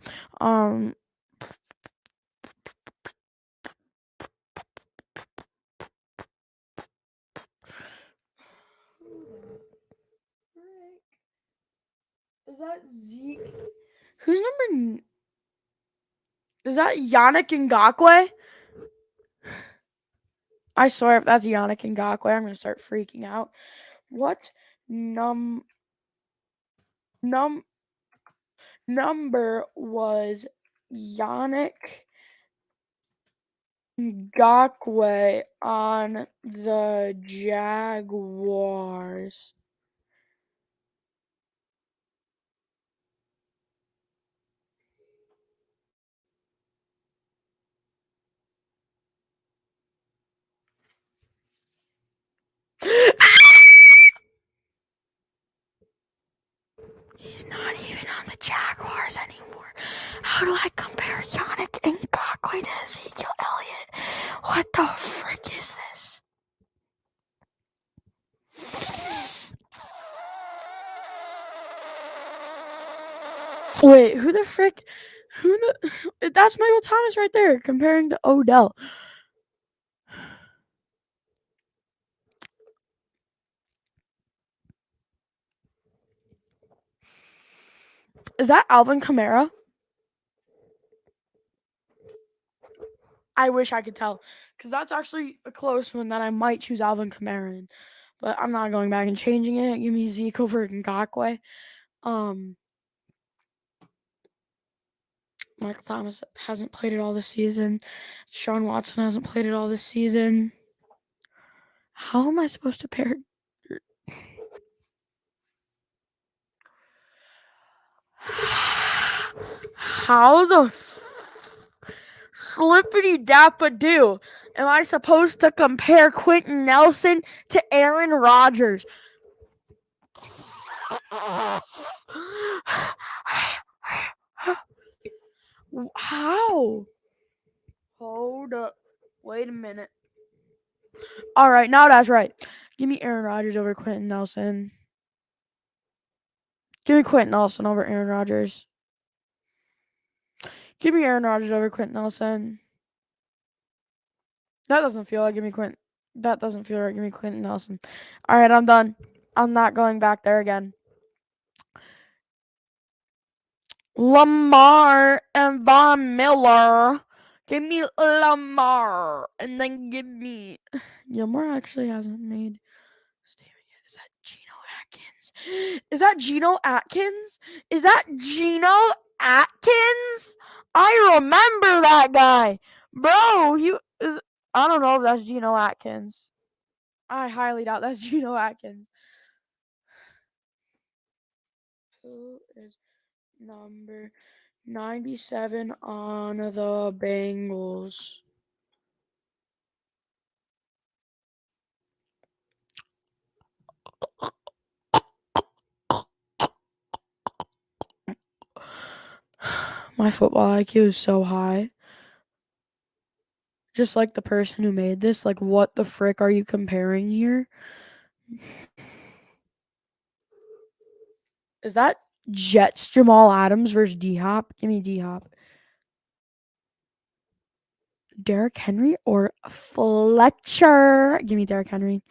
Is that Zeke? Who's number? Is that Yannick Ngakoue? I swear, if that's Yannick Ngakoue, I'm gonna start freaking out. What number was Yannick Ngakoue on the Jaguars? He's not even on the Jaguars anymore. How do I compare Yannick Ngakoue to Ezekiel Elliott? What the frick is this? Wait, who the frick? Who the? That's Michael Thomas right there comparing to Odell. Is that Alvin Kamara? I wish I could tell, because that's actually a close one that I might choose Alvin Kamara in, but I'm not going back and changing it. Give me Zeke over Ngakoue. Michael Thomas hasn't played it all this season. Sean Watson hasn't played it all this season. How am I supposed to pair? How the slippity dappa do am I supposed to compare Quentin Nelson to Aaron Rodgers? How? Hold up. Wait a minute. All right, now that's right. Give me Aaron Rodgers over Quentin Nelson. Give me Quentin Nelson over Aaron Rodgers. Give me Aaron Rodgers over Quentin Nelson. That doesn't feel like give me Quentin. That doesn't feel right. Give me Quentin Nelson. All right, I'm done. I'm not going back there again. Lamar and Von Miller. Give me Lamar. And then give me. Lamar actually hasn't made statement yet. Is that Geno Atkins? Is that Geno Atkins? Is that Geno Atkins? I remember that guy. Bro, he is. I don't know if that's Geno Atkins. I highly doubt that's Geno Atkins. Who is number 97 on the Bengals? My football IQ is so high. Just like the person who made this. Like, what the frick are you comparing here? Is that Jets Jamal Adams versus D Hop? Give me D Hop. Derrick Henry or Fletcher? Give me Derrick Henry.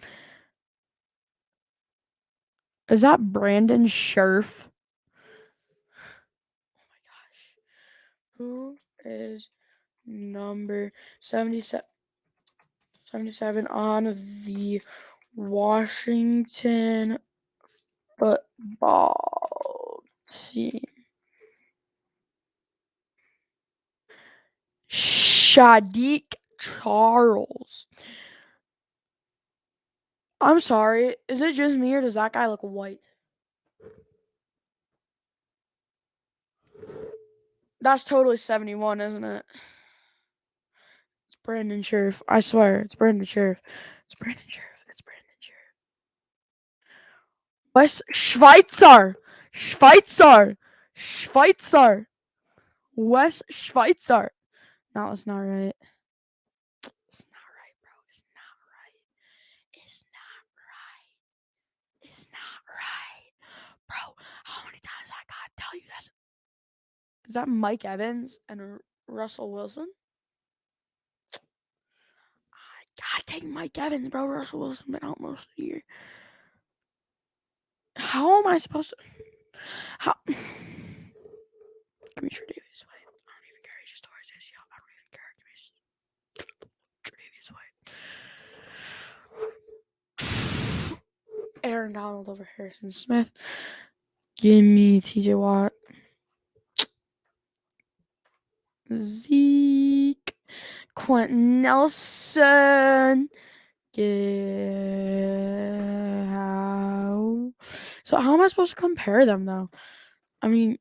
Is that Brandon Scherf? Oh my gosh. Who is number 77 on the Washington football team? Shadik Charles. I'm sorry. Is it just me or does that guy look white? That's totally 71, isn't it? It's Brandon Scherf. I swear, it's Brandon Scherf. It's Brandon Scherf. It's Brandon Scherf. West Schweitzer. Schweitzer. Schweitzer. West Schweitzer. No, it's not right. It's not right, bro. It's not right. It's not right. It's not right. Bro, how many times I gotta tell you this? Is that Mike Evans and Russell Wilson? I gotta take Mike Evans, bro. Russell Wilson been out most of the year. How am I supposed to? How? Give me Tre'Davious White. I don't even care. He just tore his ACL. I don't even care. Give me Tre'Davious White. Aaron Donald over Harrison Smith. Give me TJ Watt. Zeke. Quentin Nelson. How? So how am I supposed to compare them though? I mean,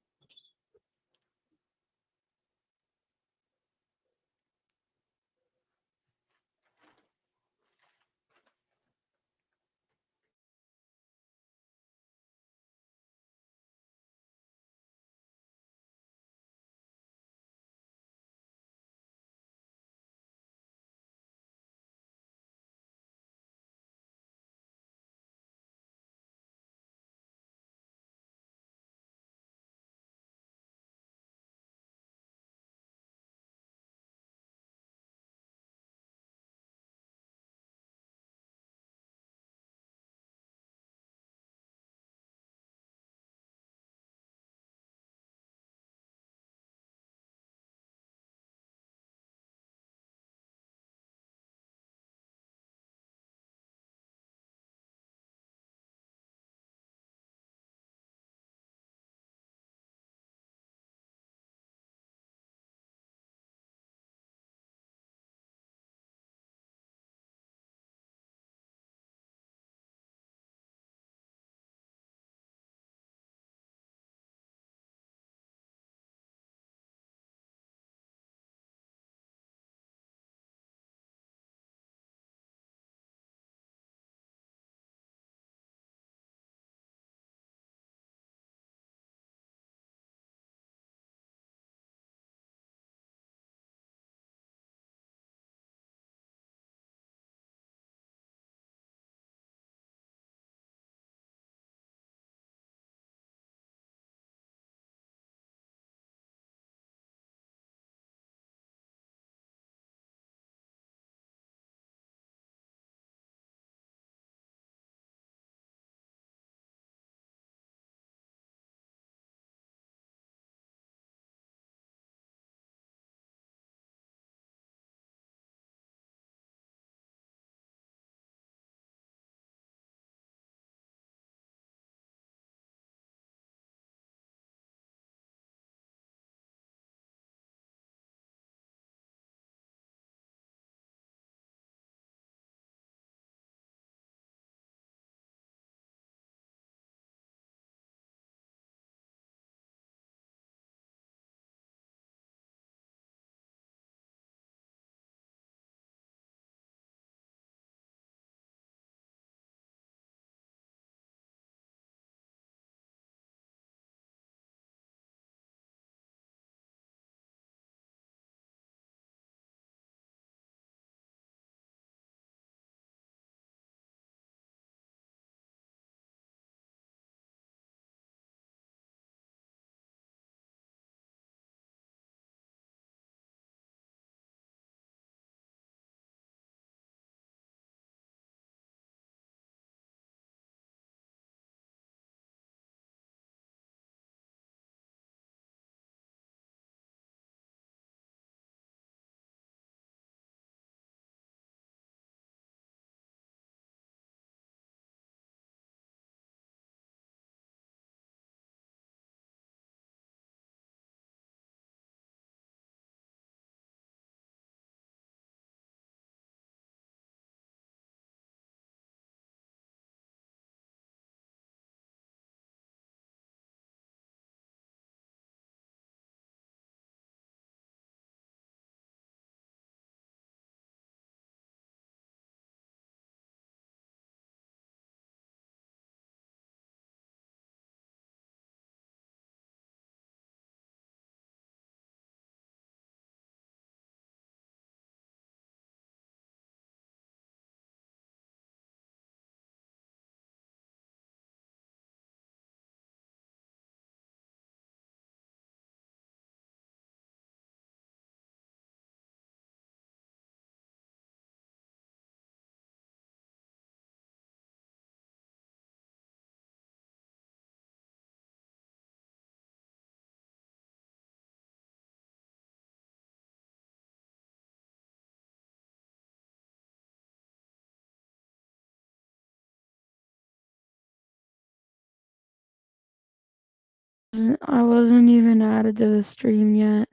I wasn't even added to the stream yet.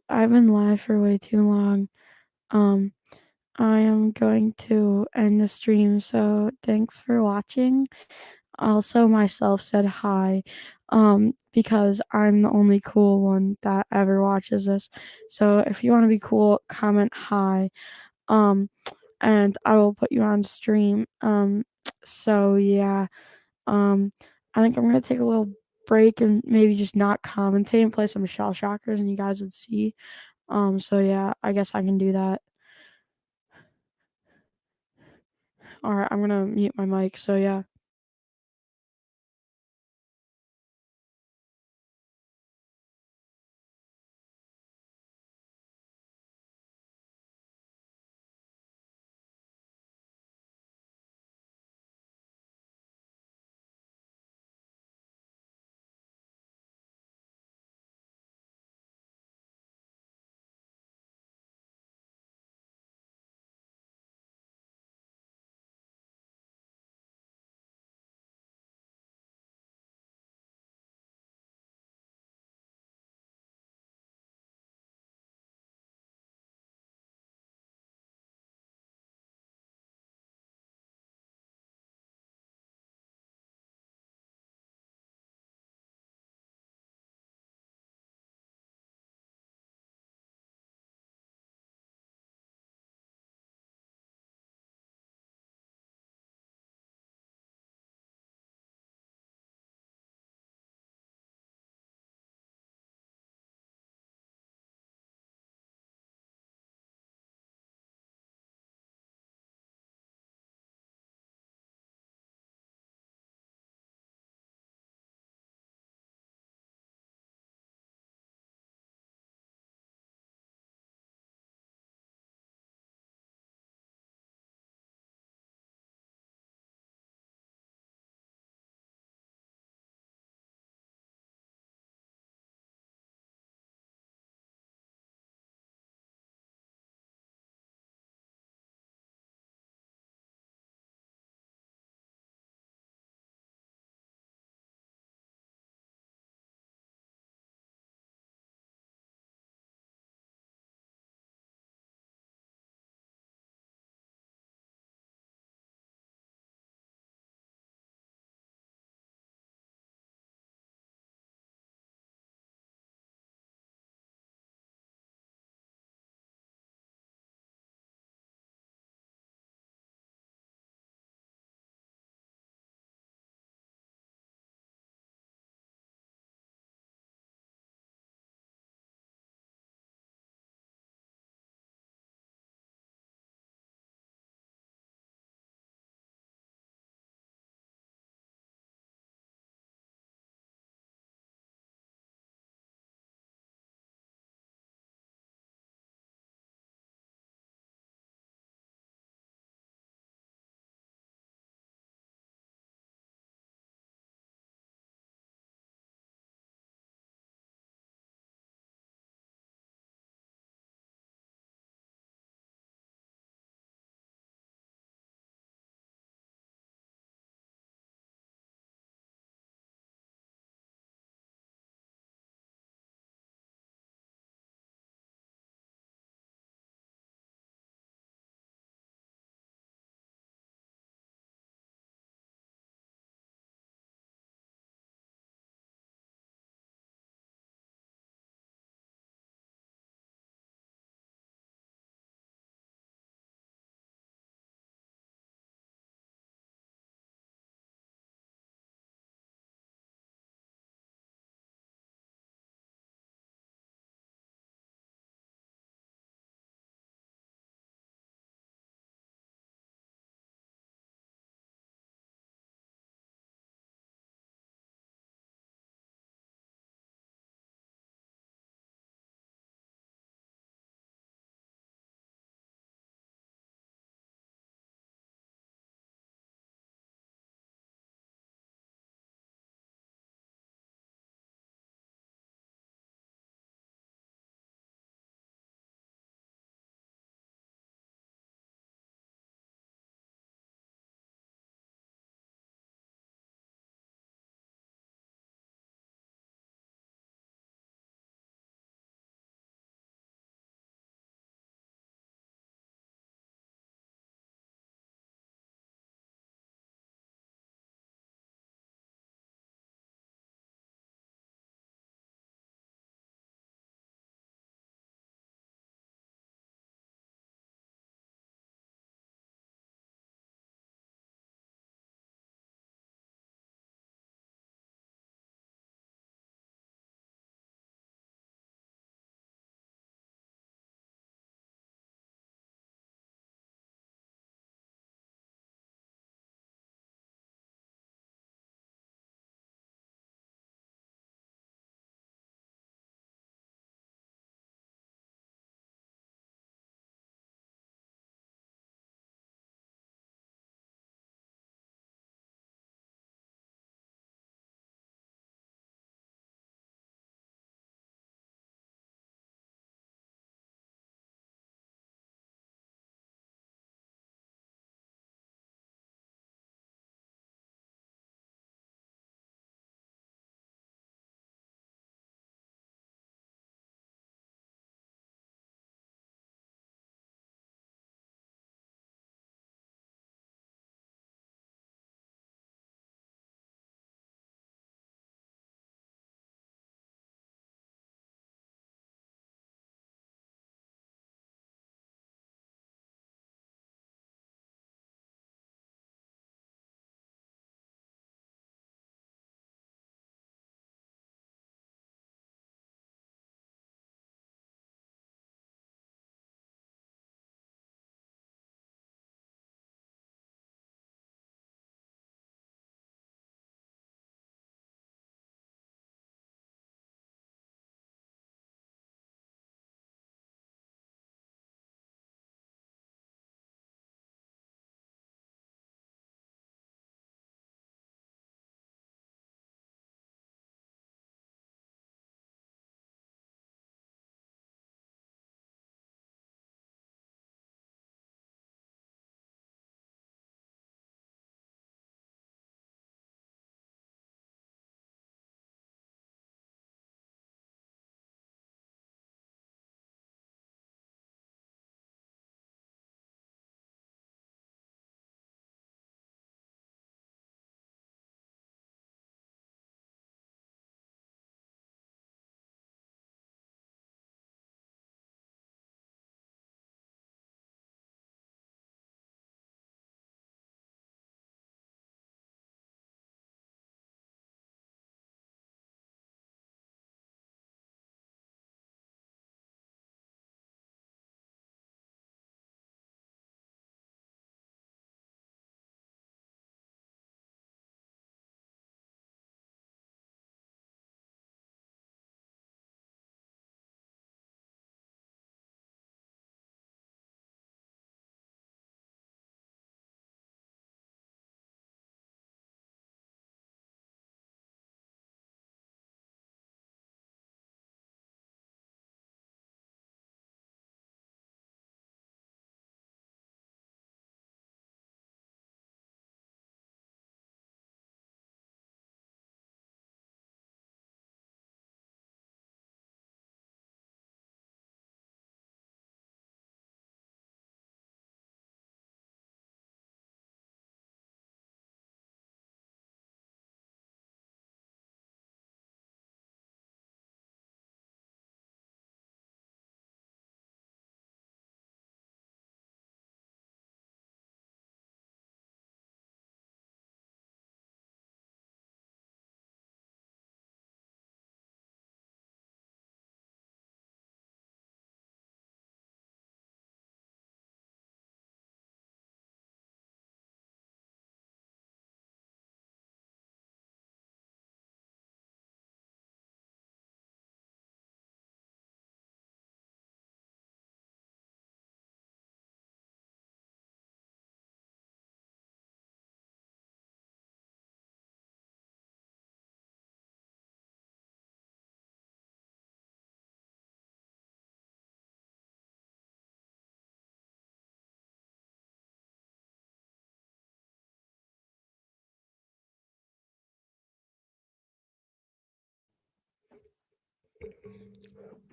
I've been live for way too long. Um, I am going to end the stream, so thanks for watching. Also, myself said hi, because I'm the only cool one that ever watches this. So if you want to be cool, comment hi. Um, and I will put you on stream. So yeah. Um, I think I'm gonna take a little break and maybe just not commentate and play some shell shockers, and you guys would see. So yeah, I guess I can do that. All right, I'm gonna mute my mic. So yeah.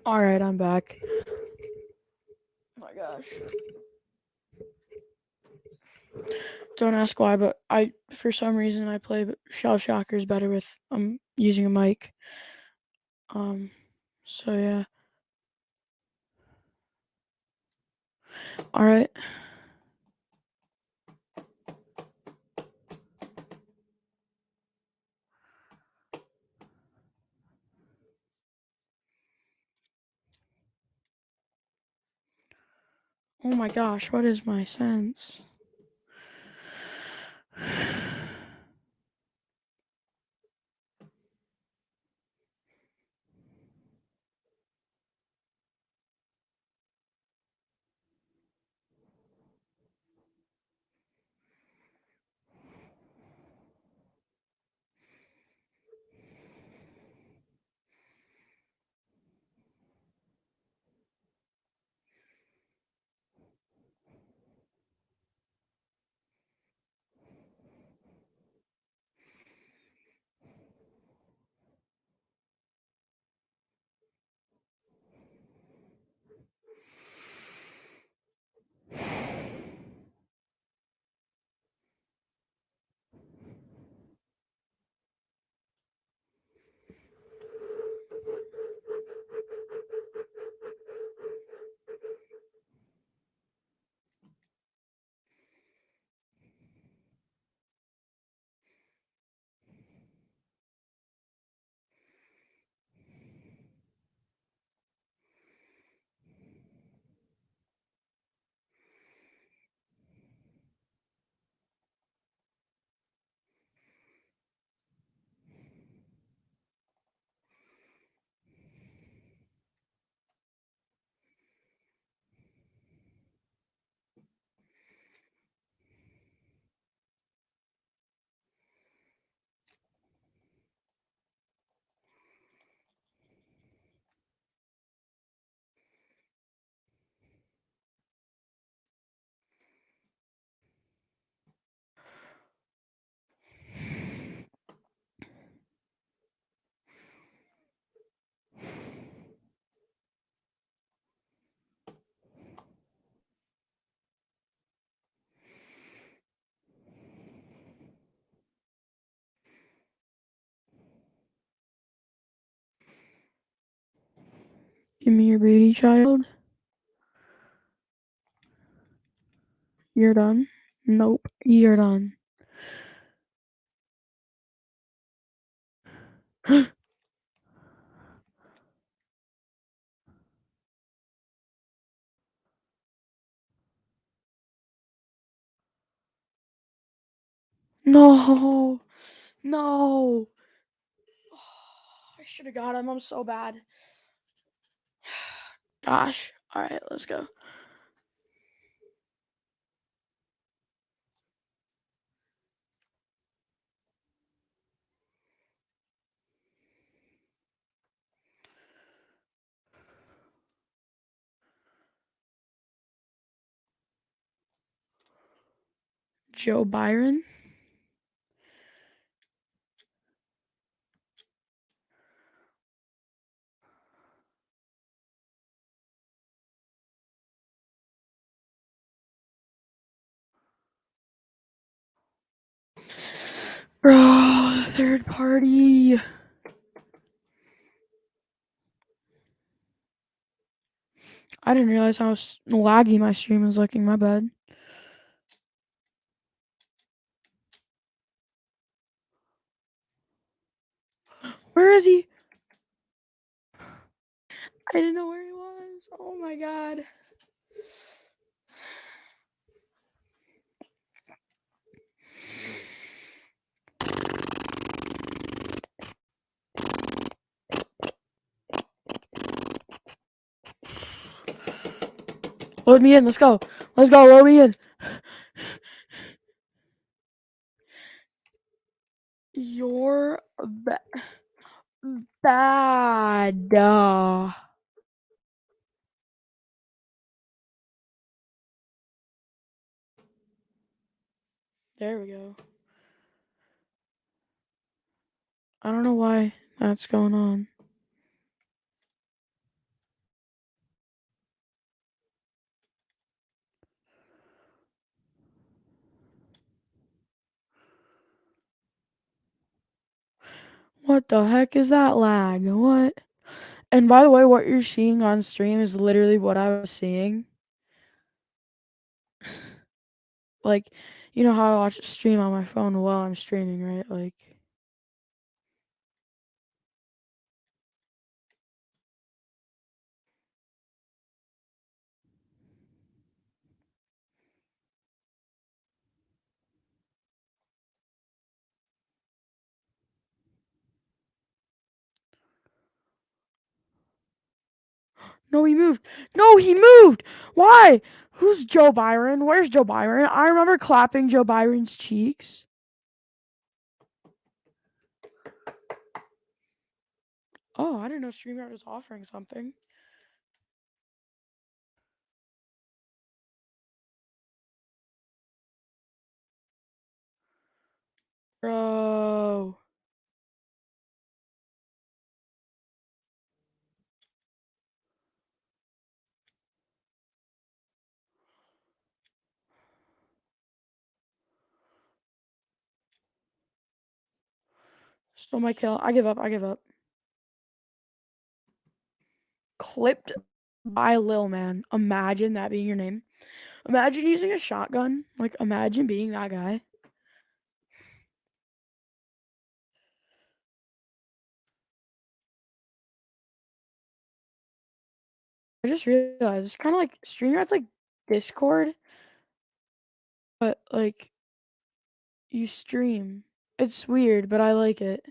All right, I'm back. Oh my gosh. Don't ask why, but for some reason I play Shell Shockers better with using a mic. So yeah. All right. Oh my gosh, what is my sense? Give me your beauty, child. You're done? Nope, you're done. No, no. I should have got him. I'm so bad. Gosh. All right, let's go. Joe Byron. Bro, third party. I didn't realize how laggy my stream was looking. My bad. Where is he? I didn't know where he was. Oh my god. Load me in. Let's go. Let's go. Load me in. You're bad. There we go. I don't know why that's going on. What the heck is that lag? What? And by the way, what you're seeing on stream is literally what I was seeing. Like, you know how I watch a stream on my phone while I'm streaming, right? Like, no, he moved. No, he moved. Why? Who's Joe Byron? Where's Joe Byron? I remember clapping Joe Byron's cheeks. Oh, I didn't know StreamYard was offering something. Bro. Stole my kill. I give up. I give up. Clipped by Lil Man. Imagine that being your name. Imagine using a shotgun. Like, imagine being that guy. I just realized it's kind of like StreamYard's like Discord, but like you stream. It's weird, but I like it.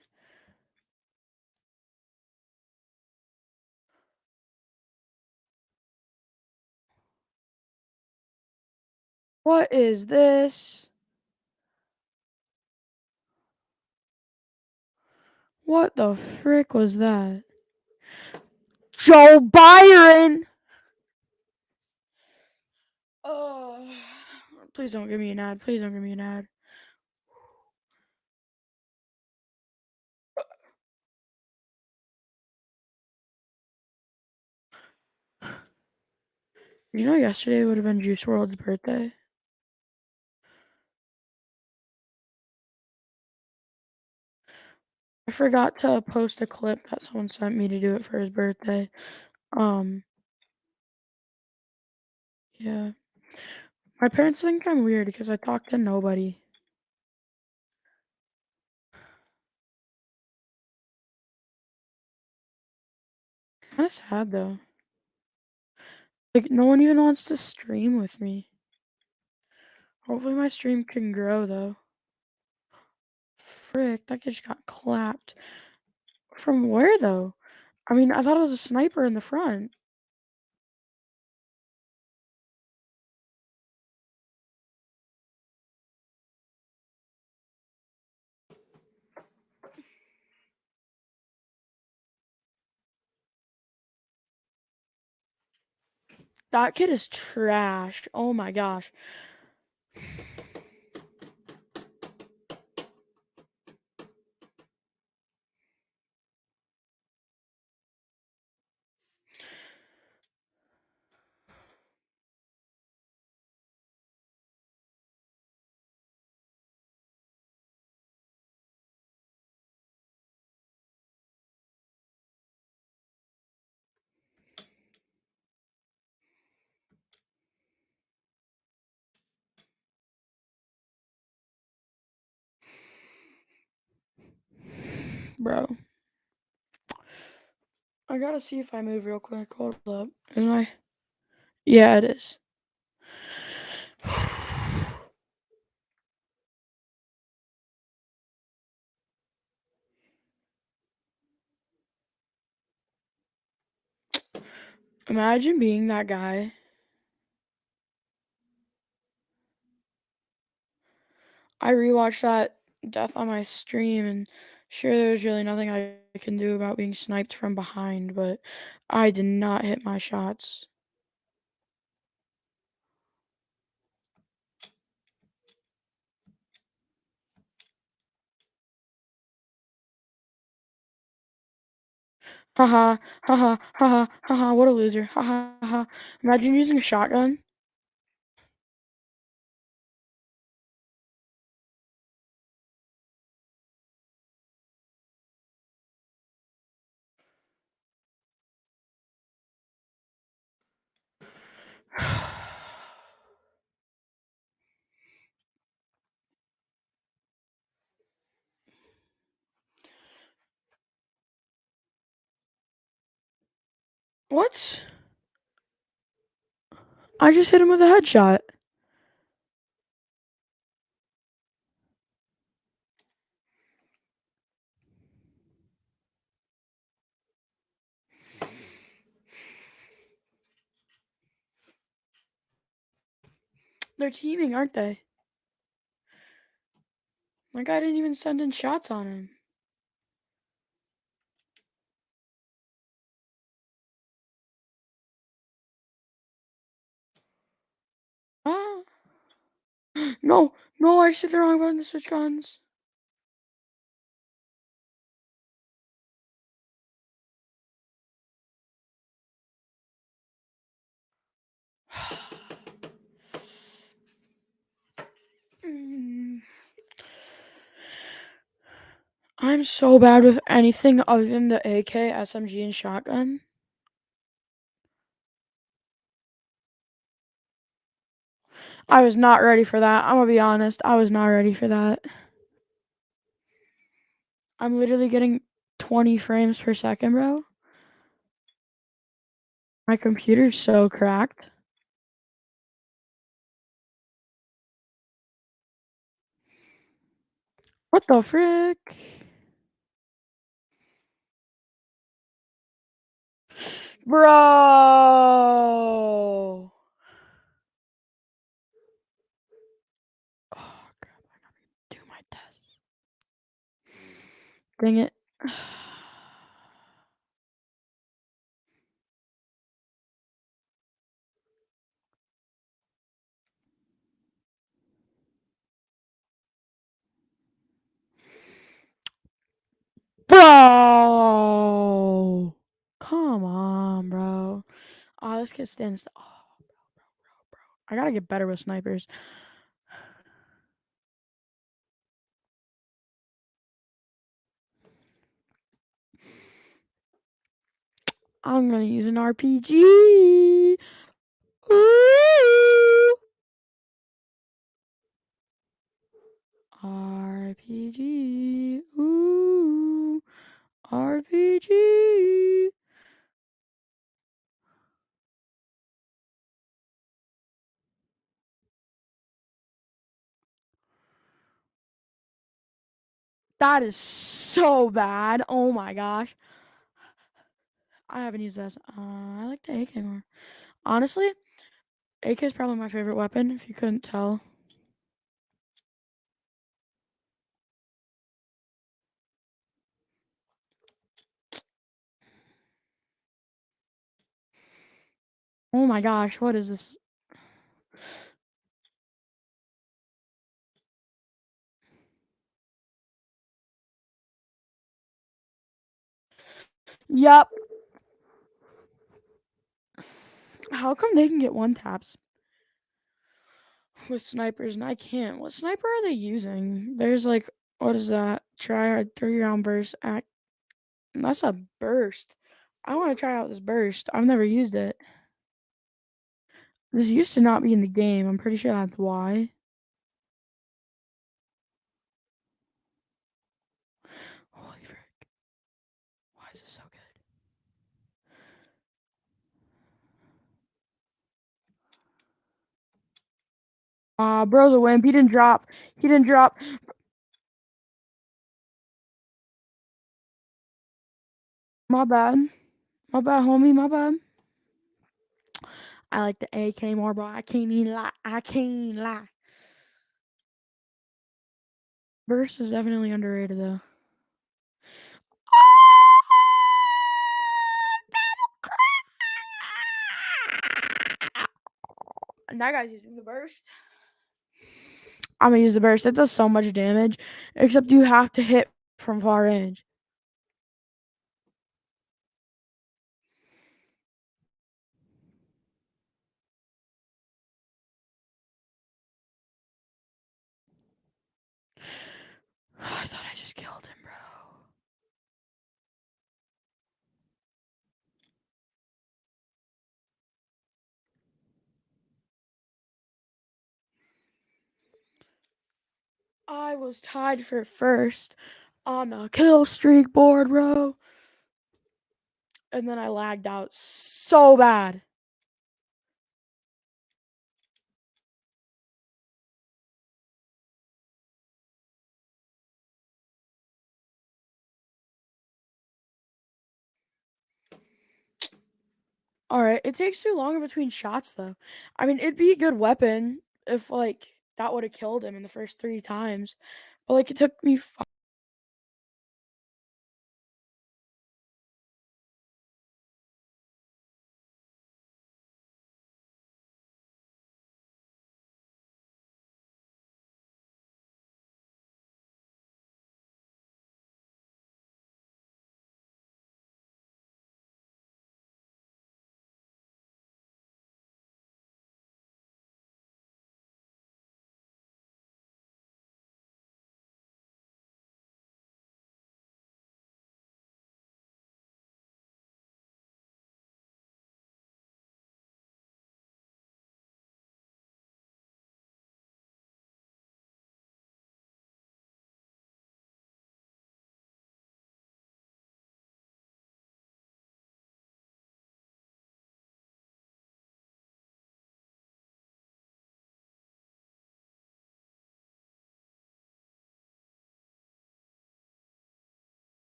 What is this? What the frick was that? Joe Byron! Oh, please don't give me an ad. Please don't give me an ad. You know, yesterday would have been Juice WRLD's birthday. I forgot to post a clip that someone sent me to do it for his birthday. Um, yeah. My parents think I'm weird because I talk to nobody. Kind of sad though. Like, no one even wants to stream with me. Hopefully, my stream can grow though. Frick, that kid just got clapped. From where though? I mean, I thought it was a sniper in the front. That kid is trash. Oh my gosh. Bro. I gotta see if I move real quick. Hold up. Isn't I? Yeah, it is. Imagine being that guy. I rewatched that death on my stream, and sure, there's really nothing I can do about being sniped from behind, but I did not hit my shots. Haha, haha, haha, haha, what a loser. Haha, haha. Imagine using a shotgun. What? I just hit him with a headshot. They're teaming, aren't they? My guy didn't even send in shots on him. Ah. No, no, I said the wrong button to switch guns. Mm. I'm so bad with anything other than the AK, SMG, and shotgun. I was not ready for that. I'm gonna be honest. I was not ready for that. I'm literally getting 20 frames per second, bro. My computer's so cracked. What the frick? Bro! Oh, crap. I gotta do my tests. Dang it. Bro! Come on, bro. Oh, this kid stands. Oh, bro. I gotta get better with snipers. I'm gonna use an RPG. Ooh. RPG. Ooh. RPG. That is so bad. Oh my gosh. I haven't used this. I like the AK more. Honestly, AK is probably my favorite weapon, if you couldn't tell. Oh my gosh, what is this? Yup. How come they can get one taps with snipers and I can't? What sniper are they using? There's like, what is that? Try hard 3 round burst. That's a burst. I want to try out this burst. I've never used it. This used to not be in the game. I'm pretty sure that's why. Holy frick. Why is this so good? Bro's a wimp. He didn't drop. He didn't drop. My bad. My bad, homie. My bad. I like the AK more, bro. I can't even lie. I can't lie. Burst is definitely underrated, though. And that guy's using the burst. I'm gonna use the burst. It does so much damage, except you have to hit from far range. I thought I just killed him, bro. I was tied for first on the kill streak board, bro. And then I lagged out so bad. All right, it takes too long in between shots though. I mean, it'd be a good weapon if like that would have killed him in the first 3 times, but like it took me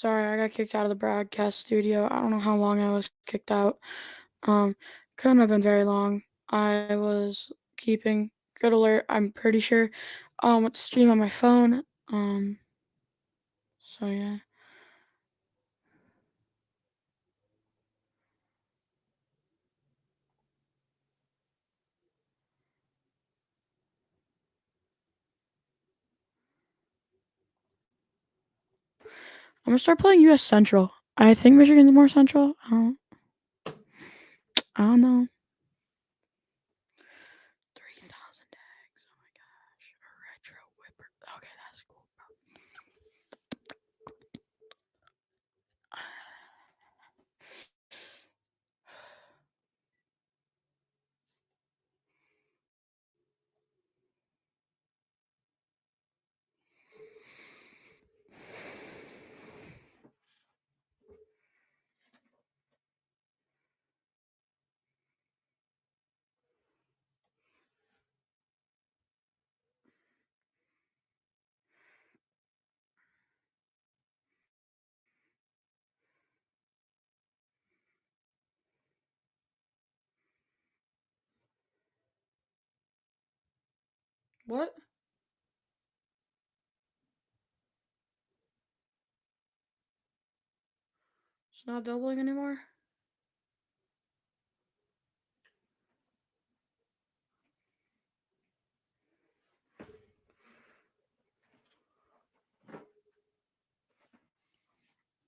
Sorry, I got kicked out of the broadcast studio. I don't know how long I was kicked out. Um, couldn't have been very long. I was keeping good alert, I'm pretty sure, with the stream on my phone. So yeah. I'm gonna start playing US Central. I think Michigan's more central. I don't know. 3,000 eggs. Oh my gosh. A retro whipper. Okay, that's cool. What? It's not doubling anymore?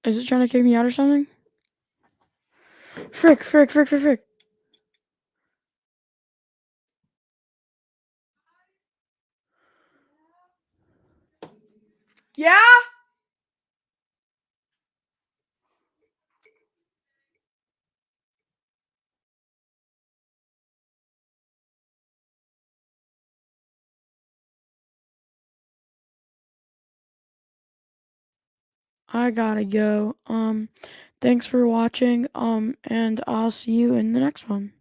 Is it trying to kick me out or something? Frick, frick, frick, frick, frick. Yeah? I gotta go. Thanks for watching. And I'll see you in the next one.